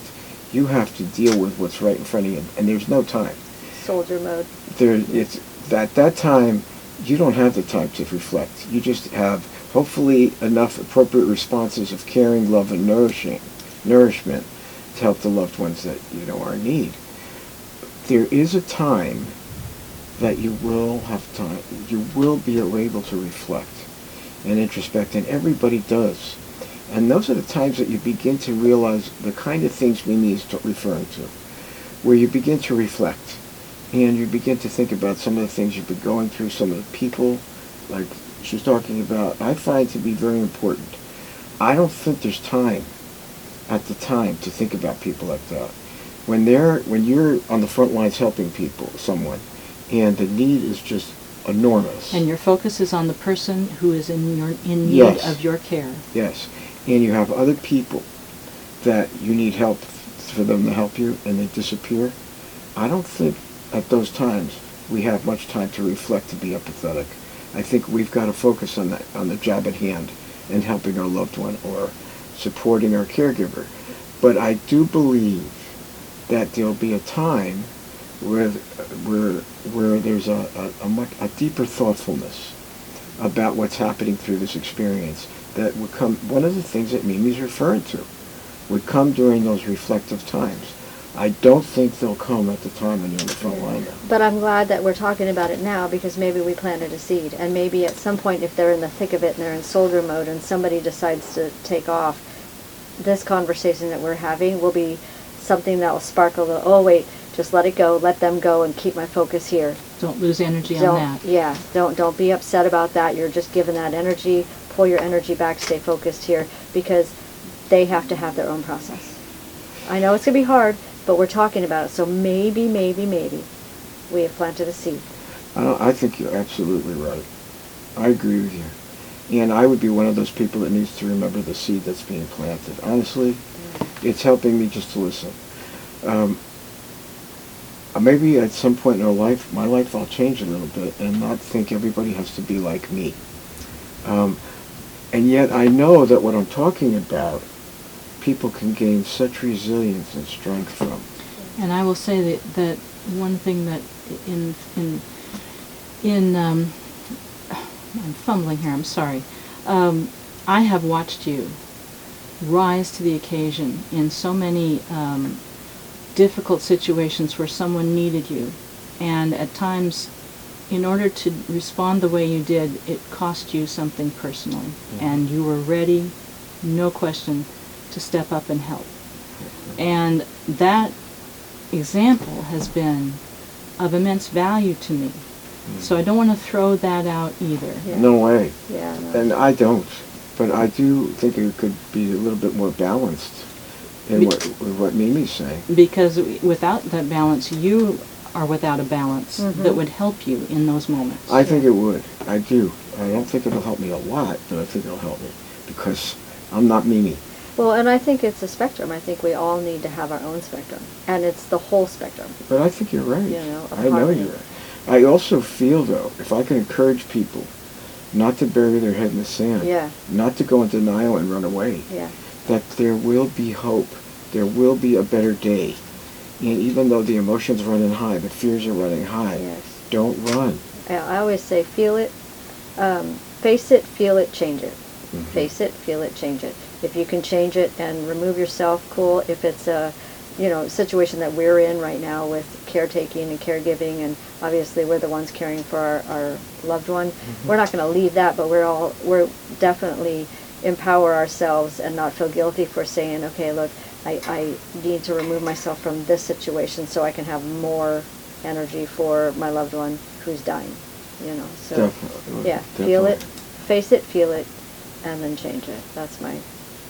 You have to deal with what's right in front of you, and there's no time. Soldier mode. At that time, you don't have the time to reflect. You just have, hopefully, enough appropriate responses of caring, love, and nourishment to help the loved ones that you know are in need. There is a time that you will have time. You will be able to reflect and introspect, and everybody does. And those are the times that you begin to realize the kind of things Mimi is referring to, where you begin to reflect, and you begin to think about some of the things you've been going through, some of the people, like she's talking about, I find to be very important. I don't think there's time at the time to think about people like that. When you're on the front lines helping someone, and the need is just enormous. And your focus is on the person who is in need Yes. of your care. Yes. And you have other people that you need help for them to help you, and they disappear. I don't think at those times we have much time to reflect, to be empathetic. I think we've got to focus on the job at hand and helping our loved one or supporting our caregiver. But I do believe that there'll be a time where there's a deeper thoughtfulness about what's happening through this experience that would come. One of the things that Mimi's referring to would come during those reflective times. I don't think they'll come at the time when you're in the front line. But I'm glad that we're talking about it now, because maybe we planted a seed, and maybe at some point, if they're in the thick of it and they're in soldier mode and somebody decides to take off, this conversation that we're having will be something that will spark a little, oh wait, just let it go, let them go, and keep my focus here. Don't lose energy on that. Yeah, don't be upset about that. You're just giving that energy. Pull your energy back, stay focused here, because they have to have their own process. I know it's going to be hard, but we're talking about it, so maybe we have planted a seed. I think you're absolutely right. I agree with you. And I would be one of those people that needs to remember the seed that's being planted. Honestly, it's helping me just to listen. Maybe at some point in my life I'll change a little bit and not think everybody has to be like me. And yet I know that what I'm talking about, people can gain such resilience and strength from. And I will say that one thing that I'm fumbling here, I'm sorry. I have watched you rise to the occasion in so many difficult situations where someone needed you. And at times, in order to respond the way you did, it cost you something personally. Mm-hmm. And you were ready, no question, to step up and help. And that example has been of immense value to me. So I don't want to throw that out either. Yeah. No way. Yeah. No. And I don't. But I do think it could be a little bit more balanced in what Mimi's saying. Because without that balance, you are without a balance that would help you in those moments. I think it would. I do. I don't think it'll help me a lot, but I think it'll help me because I'm not Mimi. Well, and I think it's a spectrum. I think we all need to have our own spectrum. And it's the whole spectrum. But I think you're right. You know, I know you're right. I also feel, though, if I can encourage people not to bury their head in the sand, not to go in denial and run away, that there will be hope. There will be a better day. And even though the emotions are running high, the fears are running high, don't run. I always say, feel it, face it, feel it, change it. Mm-hmm. Face it, feel it, change it. If you can change it and remove yourself, cool. If it's a situation that we're in right now with caretaking and caregiving, and obviously we're the ones caring for our loved one, we're not going to leave that, but we're definitely empower ourselves and not feel guilty for saying, okay, look, I need to remove myself from this situation so I can have more energy for my loved one who's dying, so definitely. Feel it, face it, feel it, and then change it. That's my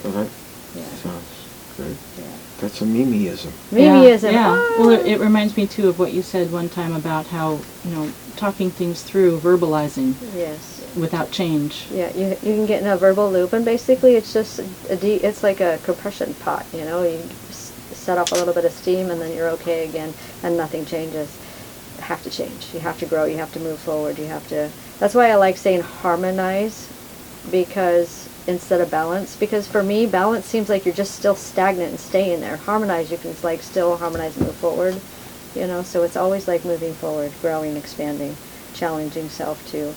sounds good. Yeah. That's a Mimiism. Mimiism. Yeah. Ah! Well, it reminds me too of what you said one time about how talking things through, verbalizing. Yes. Without change. Yeah, you can get in a verbal loop, and basically it's just it's like a compression pot. You set off a little bit of steam, and then you're okay again, and nothing changes. You have to change. You have to grow. You have to move forward. You have to. That's why I like saying harmonize, because instead of balance, because for me balance seems like you're just still stagnant and staying there. Harmonize, you can still harmonize and move forward. So it's always like moving forward, growing, expanding, challenging self to.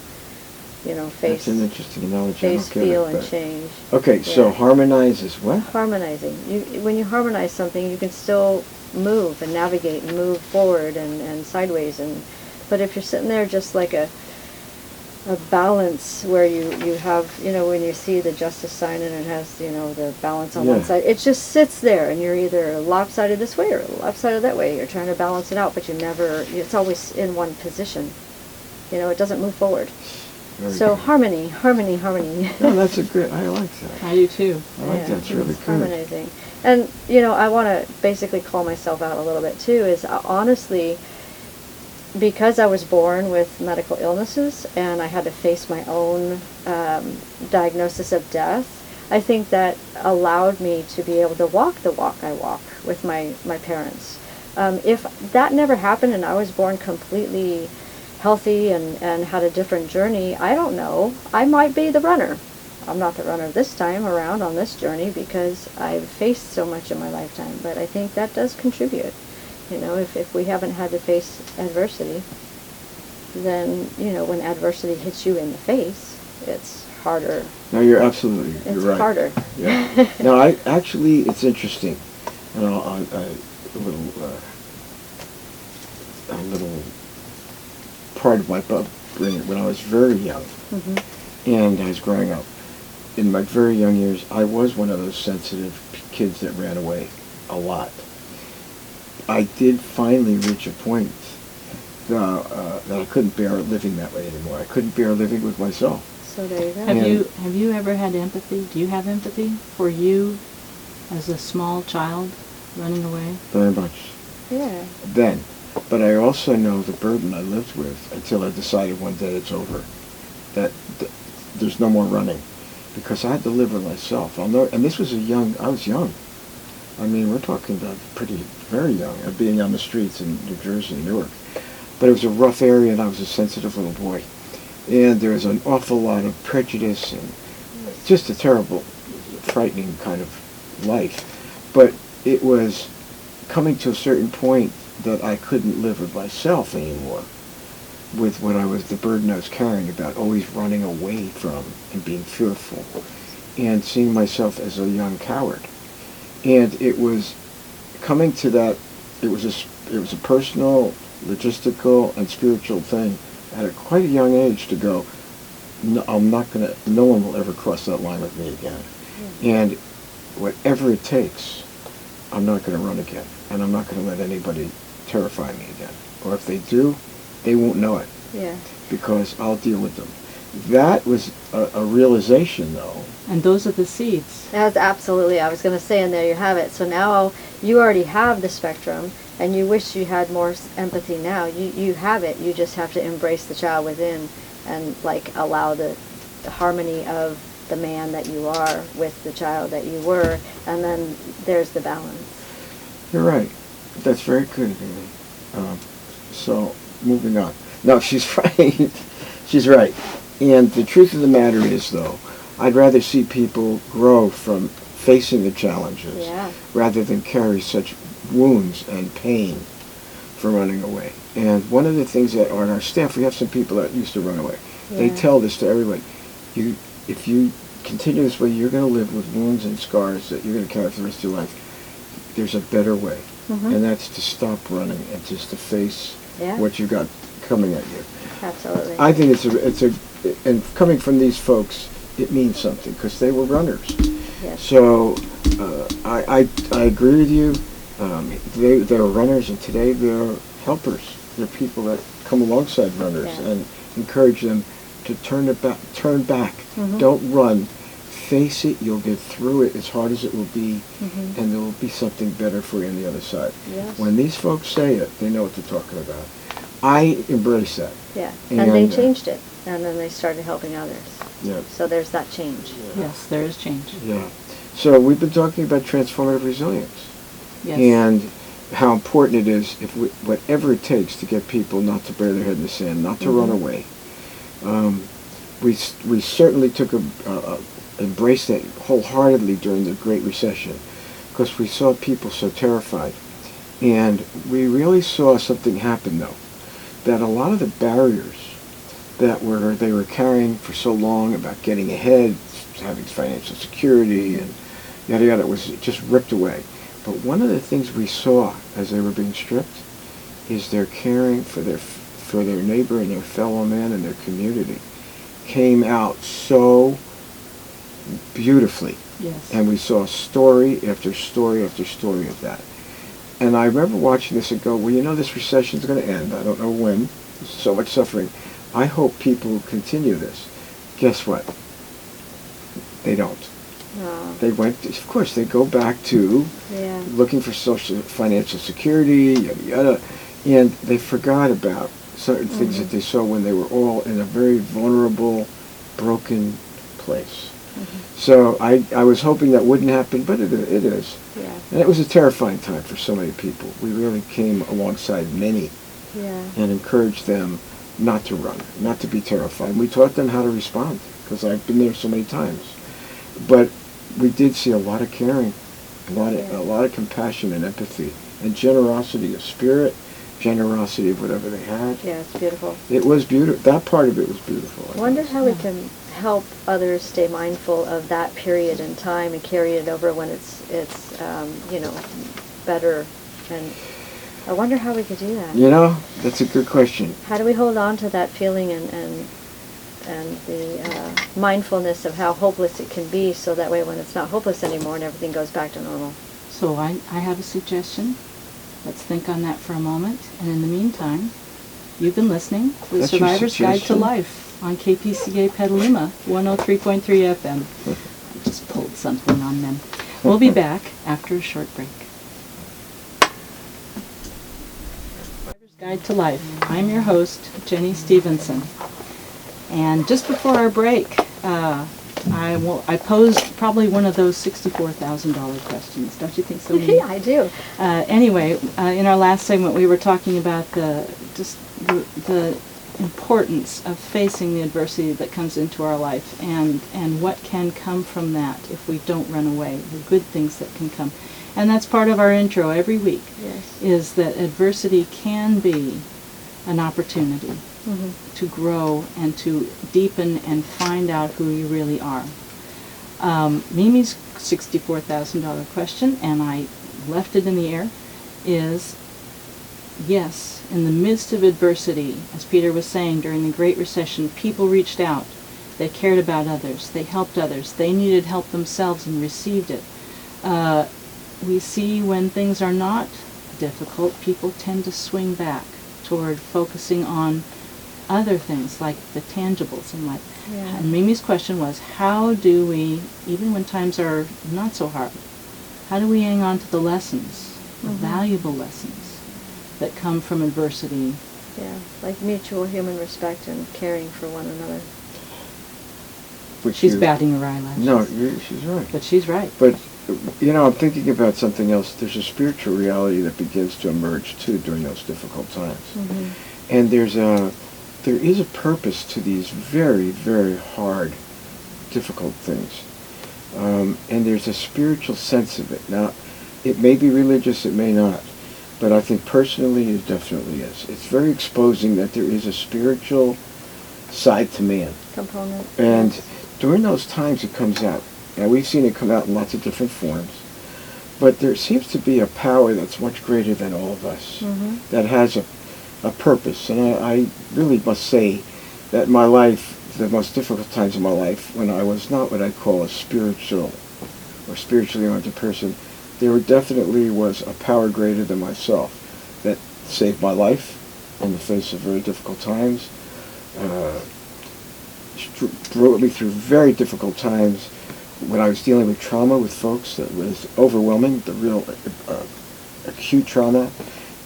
Face. That's an interesting analogy. Face, feel, and change. Okay, so harmonize is what? Harmonizing. When you harmonize something, you can still move and navigate and move forward and sideways. But if you're sitting there just like a balance where you have, when you see the justice sign and it has, the balance on one side, it just sits there and you're either lopsided this way or lopsided that way. You're trying to balance it out, but it's always in one position. It doesn't move forward. So good. Harmony. No, that's I like that. I do too. I like that. It's really good. Harmonizing. And, I want to basically call myself out a little bit too, is honestly, because I was born with medical illnesses and I had to face my own diagnosis of death, I think that allowed me to be able to walk the walk I walk with my parents. If that never happened and I was born completely healthy and had a different journey, I don't know. I might be the runner. I'm not the runner this time around on this journey because I've faced so much in my lifetime, but I think that does contribute. If we haven't had to face adversity, then, when adversity hits you in the face, it's harder. No, you're absolutely, you're right. It's harder. Yeah. No, it's interesting. And a little part of my upbringing when I was very young, and I was growing up. In my very young years, I was one of those sensitive kids that ran away a lot. I did finally reach a point that I couldn't bear living that way anymore. I couldn't bear living with myself. So there you go. Have you ever had empathy? Do you have empathy for you as a small child running away? Very much. Yeah. Then. But I also know the burden I lived with until I decided one day it's over. That there's no more running. Because I had to live with myself. And this was I was young. I mean, we're talking about very young, being on the streets in New Jersey and Newark. But it was a rough area and I was a sensitive little boy. And there was an awful lot of prejudice and just a terrible, frightening kind of life. But it was coming to a certain point that I couldn't live with myself anymore. with what the burden I was carrying about always running away from and being fearful and seeing myself as a young coward. And it was coming to that, it was a personal, logistical, and spiritual thing at quite a young age to go, no, no one will ever cross that line with me again. And whatever it takes, I'm not going to run again. And I'm not going to let anybody terrify me again. Or if they do, they won't know it. Yeah. Because I'll deal with them. That was a realization, though. And those are the seeds. That's absolutely, I was going to say, and there you have it. So now you already have the spectrum, and you wish you had more empathy now. You have it. You just have to embrace the child within and like allow the harmony of the man that you are with the child that you were, and then there's the balance. You're right. That's very good, Amy. So, moving on. No, she's right. She's right. And the truth of the matter is, though, I'd rather see people grow from facing the challenges rather than carry such wounds and pain from running away. And one of the things that on our staff, we have some people that used to run away. Yeah. They tell this to everybody. If you continue this way, you're going to live with wounds and scars that you're going to carry for the rest of your life. There's a better way. Mm-hmm. And that's to stop running and just to face Yeah. what you got coming at you. Absolutely. I think and coming from these folks, it means something because they were runners. Yes. So I agree with you. They're runners, and today they're helpers. They're people that come alongside runners and encourage them to turn back. Mm-hmm. Don't run. Face it. You'll get through it as hard as it will be, Mm-hmm. and there will be something better for you on the other side. Yes. When these folks say it, they know what they're talking about. I embrace that. Yeah. And they And, changed it, and then they started helping others. Yeah. So there's that change. Yes, there is change. Yeah. So we've been talking about transformative resilience. Yes. And how important it is, whatever it takes to get people not to bury their head in the sand, not to run away. We certainly embraced that wholeheartedly during the Great Recession because we saw people so terrified. And we really saw something happen, though, that a lot of the barriers that they were carrying for so long about getting ahead, having financial security, and yada yada, was just ripped away. But one of the things we saw as they were being stripped is their caring for their neighbor and their fellow man and their community came out so beautifully. Yes. And we saw story after story after story of that. And I remember watching this and go, well, this recession's going to end. I don't know when. There's so much suffering. I hope people will continue this. Guess what? They don't. No. They went, of course, they go back to looking for financial security, yada yada, and they forgot about certain things that they saw when they were all in a very vulnerable, broken place. So I was hoping that wouldn't happen, but it is. Yeah. And it was a terrifying time for so many people. We really came alongside many and encouraged them not to run, not to be terrified. We taught them how to respond, because I've been there so many times. But we did see a lot of caring, a lot of compassion and empathy, and generosity of spirit, generosity of whatever they had. Yeah, it's beautiful. It was beautiful. That part of it was beautiful. I wonder how we can help others stay mindful of that period in time and carry it over when it's better. And I wonder how we could do that. That's a good question. How do we hold on to that feeling and the mindfulness of how hopeless it can be, so that way when it's not hopeless anymore and everything goes back to normal? So I have a suggestion. Let's think on that for a moment. And in the meantime, you've been listening to The That's your Survivor's Guide to suggestion? Life on KPCA Petaluma, 103.3 FM. I just pulled something on them. We'll be back after a short break. Survivor's Guide to Life. I'm your host, Jenny Stevenson. And just before our break, I posed probably one of those $64,000 questions. Don't you think so, Mimi? I do. Anyway, in our last segment, we were talking about the importance of facing the adversity that comes into our life, and what can come from that if we don't run away, the good things that can come. And that's part of our intro every week, Yes. is that adversity can be an opportunity. to grow and to deepen and find out who you really are. Mimi's $64,000 question, and I left it in the air, is yes, in the midst of adversity, as Peter was saying, during the Great Recession, people reached out. They cared about others. They helped others. They needed help themselves and received it. We see when things are not difficult, people tend to swing back toward focusing on other things like the tangibles in life. Yeah. And Mimi's question was, how do we, even when times are not so hard, how do we hang on to the lessons, the valuable lessons that come from adversity? Yeah, like mutual human respect and caring for one another. Which She's you- batting her eyelashes. No, she's right. But she's right. But, I'm thinking about something else. There's a spiritual reality that begins to emerge, too, during those difficult times. And there is a purpose to these very, very hard, difficult things. And there's a spiritual sense of it. Now, it may be religious, it may not. But I think personally it definitely is. It's very exposing that there is a spiritual side to man. Component. And yes. during those times it comes out. Now we've seen it come out in lots of different forms. But there seems to be a power that's much greater than all of us, that has a purpose. And I really must say that in my life, the most difficult times of my life, when I was not what I'd call a spiritual or spiritually oriented person, there definitely was a power greater than myself that saved my life in the face of very difficult times, brought me through very difficult times when I was dealing with trauma with folks that was overwhelming, the real acute trauma.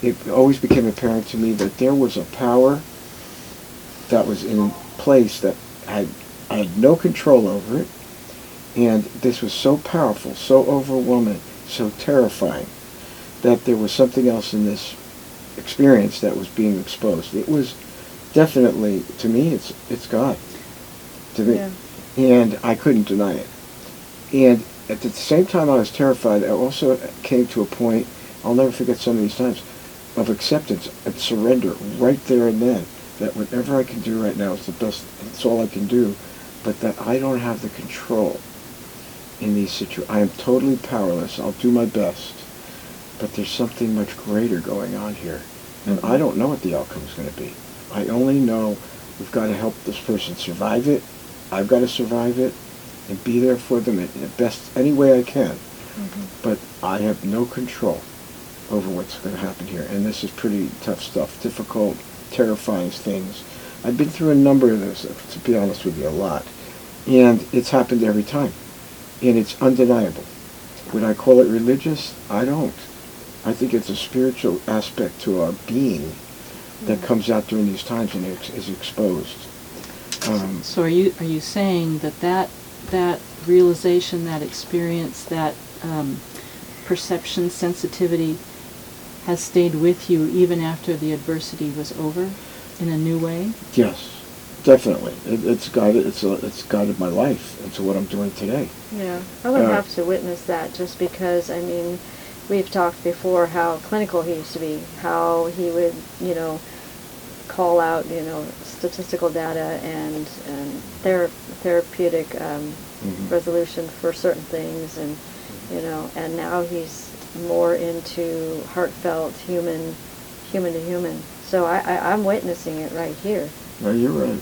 It always became apparent to me that there was a power that was in place that I had no control over it, and this was so powerful, so overwhelming, so terrifying, that there was something else in this experience that was being exposed. It was definitely, to me, it's God. To me. Yeah. And I couldn't deny it. And at the same time I was terrified, I also came to a point, I'll never forget some of these times, of acceptance and surrender right there and then, that whatever I can do right now is the best, it's all I can do, but that I don't have the control in these situations. I am totally powerless. I'll do my best, but there's something much greater going on here, and I don't know what the outcome is going to be. I only know we've got to help this person survive it. I've got to survive it and be there for them in the best any way I can. But I have no control over what's going to happen here, and this is pretty tough stuff, difficult, terrifying things. I've been through a number of those, to be honest with you, a lot, and it's happened every time, and it's undeniable. Would I call it religious? I don't. I think it's a spiritual aspect to our being that comes out during these times and is exposed. So are you saying that realization, that experience, that perception, sensitivity has stayed with you even after the adversity was over in a new way? Yes, definitely. It's guided my life into what I'm doing today. Yeah, I would have to witness that just because, I mean, we've talked before how clinical he used to be, how he would, call out, statistical data and therapeutic resolution for certain things, and, and now he's more into heartfelt human to human. So I'm witnessing it right here. No, you're right.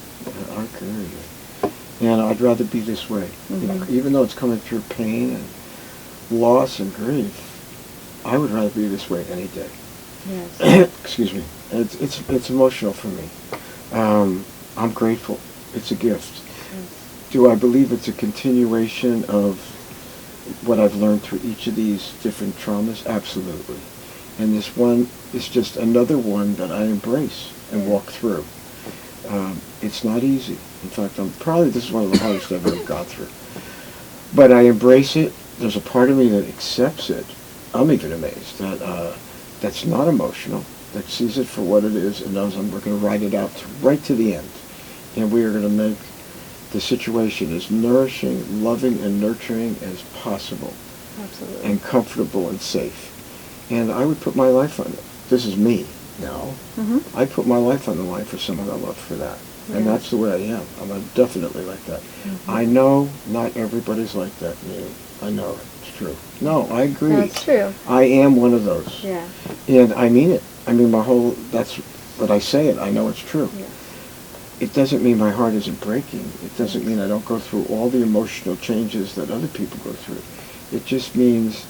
I agree with you. And I'd rather be this way. Even though it's coming through pain and loss and grief, I would rather be this way any day. Yes. Excuse me. It's emotional for me. I'm grateful. It's a gift. Yes. Do I believe it's a continuation of what I've learned through each of these different traumas? Absolutely. And this one is just another one that I embrace and walk through. It's not easy. In fact, this is one of the hardest I've ever gone through. But I embrace it. There's a part of me that accepts it. I'm even amazed that that's not emotional, that sees it for what it is and knows we're going to ride it out right to the end. And we are going to make the situation as nourishing, loving, and nurturing as possible. Absolutely. And comfortable and safe. And I would put my life on it. This is me. No. Mm-hmm. I put my life on the line for someone I love for that. And Yeah. that's the way I am. I'm definitely like that. Mm-hmm. I know not everybody's like that, Mimi. I know it. It's true. No, I agree. That's true. I am one of those. Yeah. And I mean it. I mean, that's what I say it. I know it's true. Yeah. It doesn't mean my heart isn't breaking. It doesn't mean I don't go through all the emotional changes that other people go through. It just means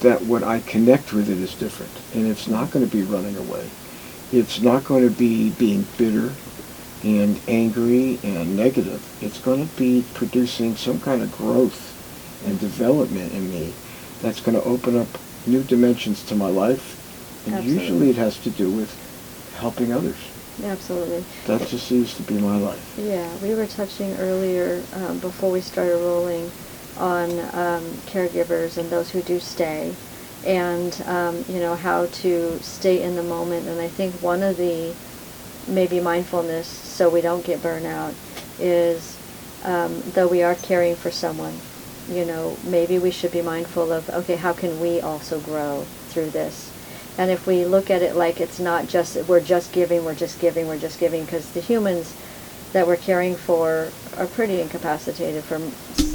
that what I connect with it is different. And it's not going to be running away. It's not going to be being bitter and angry and negative. It's going to be producing some kind of growth and development in me that's going to open up new dimensions to my life. And Absolutely. usually it has to do with helping others. Absolutely. That just seems to be my life. Yeah, we were touching earlier, before we started rolling, on caregivers and those who do stay, and how to stay in the moment. And I think one of the maybe mindfulness, so we don't get burnout, is though we are caring for someone, maybe we should be mindful of, okay, how can we also grow through this? And if we look at it like it's not just, we're just giving, because the humans that we're caring for are pretty incapacitated for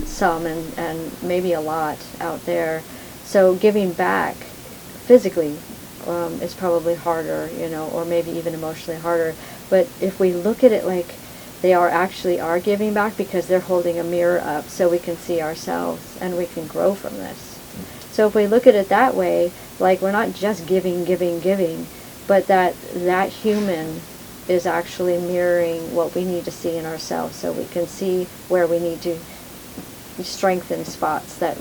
some and maybe a lot out there. So giving back physically is probably harder, or maybe even emotionally harder. But if we look at it like they are giving back, because they're holding a mirror up so we can see ourselves and we can grow from this. So if we look at it that way, like we're not just giving, but that human is actually mirroring what we need to see in ourselves, so we can see where we need to strengthen spots that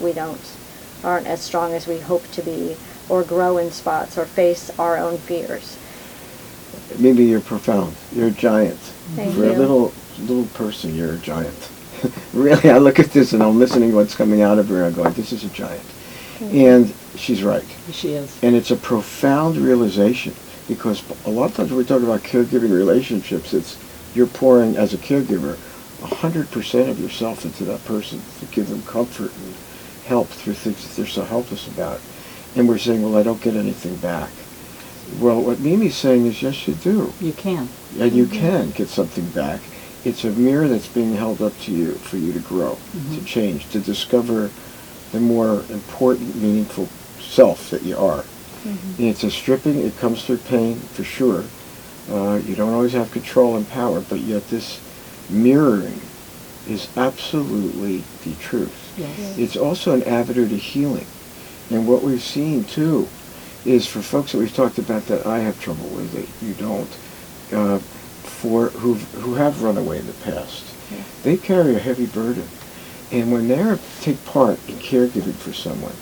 aren't as strong as we hope to be, or grow in spots, or face our own fears. Maybe you're profound. You're a giant. Thank For you. a little person, you're a giant. Really, I look at this and I'm listening to what's coming out of her and I'm going, this is a giant. And she's right. She is. And it's a profound realization, because a lot of times when we talk about caregiving relationships, you're pouring, as a caregiver, 100% of yourself into that person to give them comfort and help through things that they're so helpless about. And we're saying, well, I don't get anything back. Well, what Mimi's saying is, yes, you do. You can. And you can get something back. It's a mirror that's being held up to you for you to grow, to change, to discover the more important, meaningful self that you are. And it's a stripping. It comes through pain, for sure. You don't always have control and power, but yet this mirroring is absolutely the truth. Yes. It's also an avenue to healing. And what we've seen, too, is for folks that we've talked about that I have trouble with, that you don't, for who have run away in the past, they carry a heavy burden. And when they take part in caregiving for someone,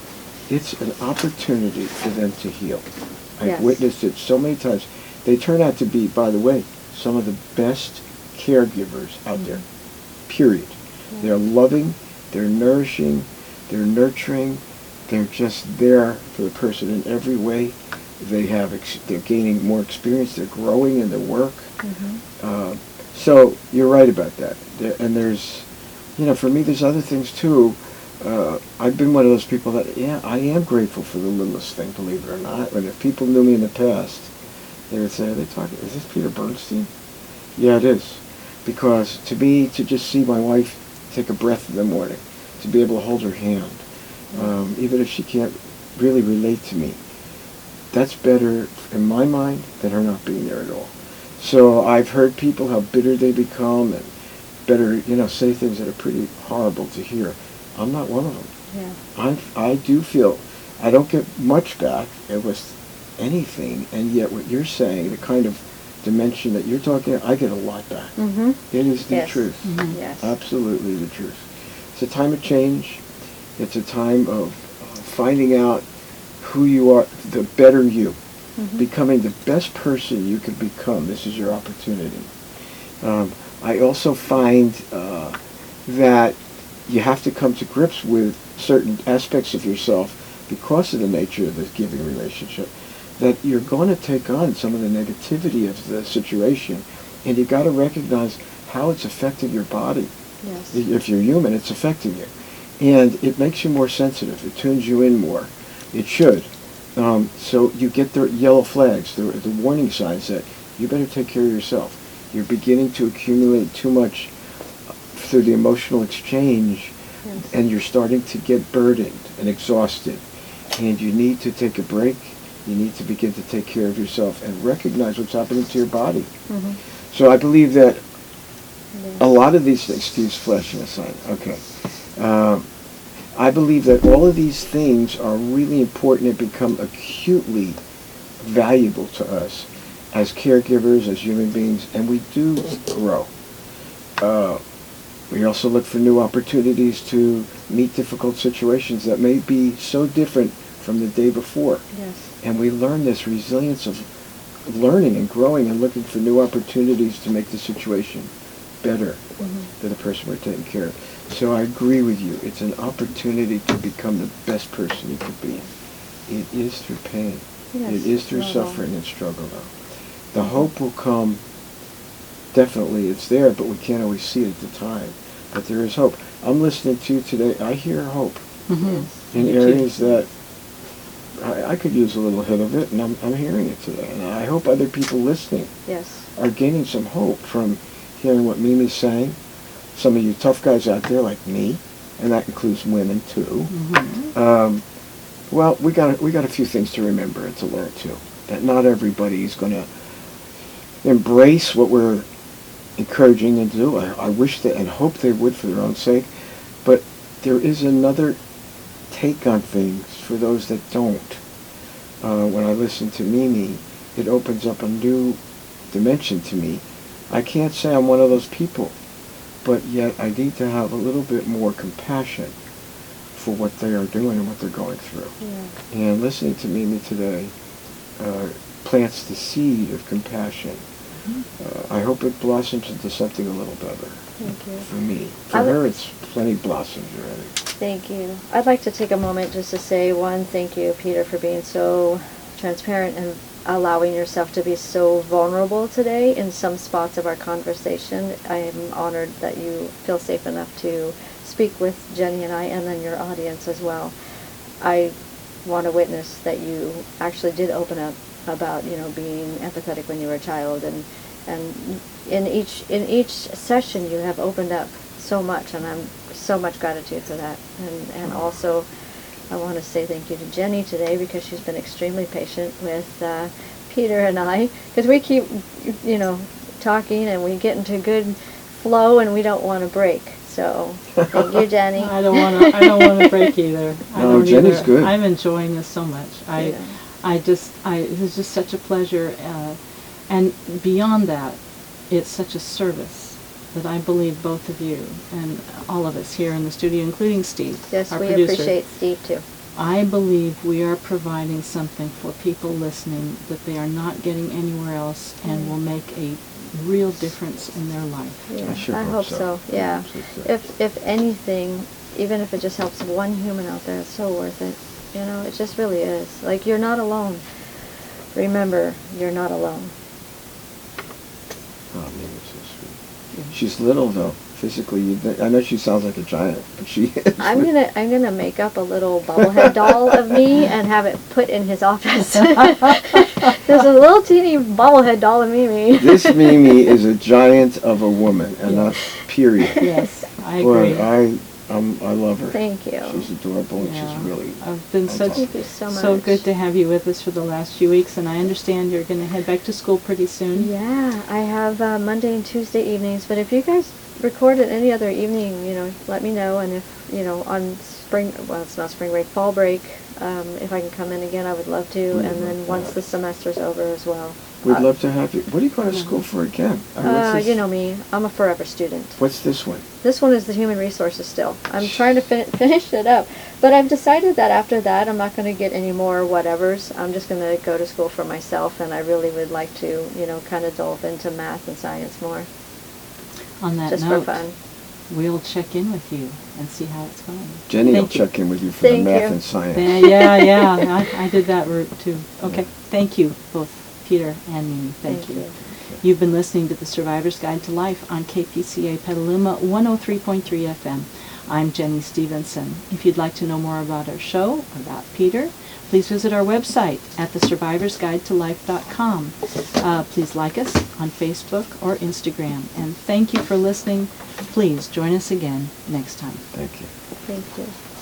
it's an opportunity for them to heal. I've Yes. witnessed it so many times. They turn out to be, by the way, some of the best caregivers out there, period. They're loving, they're nourishing, they're nurturing, they're just there for the person in every way. They're gaining more experience, they're growing in their work. So you're right about that. And there's, for me, there's other things too. I've been one of those people that, I am grateful for the littlest thing, believe it or not. And if people knew me in the past, they would say, is this Peter Bernstein? Yeah, it is. Because to me, to just see my wife take a breath in the morning, to be able to hold her hand, even if she can't really relate to me, that's better in my mind than her not being there at all. So I've heard people how bitter they become and better, say things that are pretty horrible to hear. I'm not one of them. Yeah. I do feel I don't get much back with anything, and yet what you're saying, the kind of dimension that you're talking about, I get a lot back. It is the Yes. truth. Yes. Absolutely the truth. It's a time of change. It's a time of finding out who you are, the better you, becoming the best person you can become. This is your opportunity. I also find that you have to come to grips with certain aspects of yourself because of the nature of this giving relationship, that you're going to take on some of the negativity of the situation, and you've got to recognize how it's affecting your body. Yes. If you're human, it's affecting you. And it makes you more sensitive. It tunes you in more. It should. So you get the yellow flags, the warning signs that you better take care of yourself. You're beginning to accumulate too much through the emotional exchange, Yes. and you're starting to get burdened and exhausted. And you need to take a break. You need to begin to take care of yourself and recognize what's happening to your body. Mm-hmm. So I believe that Yes. a lot of these things, Steve's flashing a sign. Okay. I believe that all of these things are really important and become acutely valuable to us as caregivers, as human beings, and we do grow. We also look for new opportunities to meet difficult situations that may be so different from the day before. Yes. And we learn this resilience of learning and growing and looking for new opportunities to make the situation better for the person we're taking care of. So I agree with you. It's an opportunity to become the best person you could be. It is through pain. Yes. It is through Not suffering and struggle, though. The hope will come. Definitely, it's there, but we can't always see it at the time. But there is hope. I'm listening to you today. I hear hope Yes. in Me too. areas that I could use a little hit of it, and I'm hearing it today. And I hope other people listening Yes. are gaining some hope from hearing what Mimi's saying. Some of you tough guys out there like me, and that includes women too. Well, we got a few things to remember and to learn too. That not everybody is going to embrace what we're encouraging them to do. I wish that and hope they would for their own sake. But there is another take on things for those that don't. When I listen to Mimi, it opens up a new dimension to me. I can't say I'm one of those people, but yet I need to have a little bit more compassion for what they are doing and what they're going through. Yeah. And listening to Mimi today plants the seed of compassion. I hope it blossoms into something a little better Thank you. for me. For her, it's plenty blossomed already. Thank you. I'd like to take a moment just to say, one, thank you, Peter, for being so transparent and allowing yourself to be so vulnerable today in some spots of our conversation. I am honored that you feel safe enough to speak with Jenny and I, and then your audience as well. I want to witness that you actually did open up about, being empathetic when you were a child, and in each session you have opened up so much, and I'm so much gratitude for that. And also I want to say thank you to Jenny today, because she's been extremely patient with Peter and I, because we keep talking and we get into good flow and we don't want to break. So thank you, Jenny. I don't want to break either. No, Jenny's good. I'm enjoying this so much. It was just such a pleasure, and beyond that, it's such a service that I believe both of you and all of us here in the studio, including Steve, Yes, our we producer, appreciate Steve too. I believe we are providing something for people listening that they are not getting anywhere else, and will make a real difference in their life. Yeah, sure I hope hope so. so. Yeah. Yeah. If anything, even if it just helps one human out there, it's so worth it. It just really is. Like, you're not alone. Remember, you're not alone. Oh, Mimi's so sweet. She's little though. Physically, I know she sounds like a giant, but she is. I'm gonna make up a little bobblehead doll of me and have it put in his office. There's a little teeny bobblehead doll of Mimi. This Mimi is a giant of a woman, and that's period. Yes, I agree. But I love her. Thank you. She's adorable, and Yeah. she's really. I've been on top. Thank you so much. so good to have you with us for the last few weeks, and I understand you're going to head back to school pretty soon. Yeah, I have Monday and Tuesday evenings, but if you guys record it any other evening, let me know. And if, on it's not spring break, fall break, if I can come in again, I would love to. And then once the semester's over as well. We'd love to have you. What are you going to school for again? What's You this- know me, I'm a forever student. What's this one? This one is the human resources still. I'm trying to finish it up. But I've decided that after that, I'm not going to get any more whatevers. I'm just going to go to school for myself, and I really would like to, kind of delve into math and science more. On that Just note, for fun. we'll check in with you and see how it's going. Jenny will Thank you. check in with you for the Thank math you. and science. Yeah. I did that route too. Okay, thank you, both Peter and Mimi. Thank you. You've been listening to The Survivor's Guide to Life on KPCA Petaluma 103.3 FM. I'm Jenny Stevenson. If you'd like to know more about our show, about Peter, please visit our website at thesurvivorsguidetolife.com. Please like us on Facebook or Instagram. And thank you for listening. Please join us again next time. Thank you. Thank you.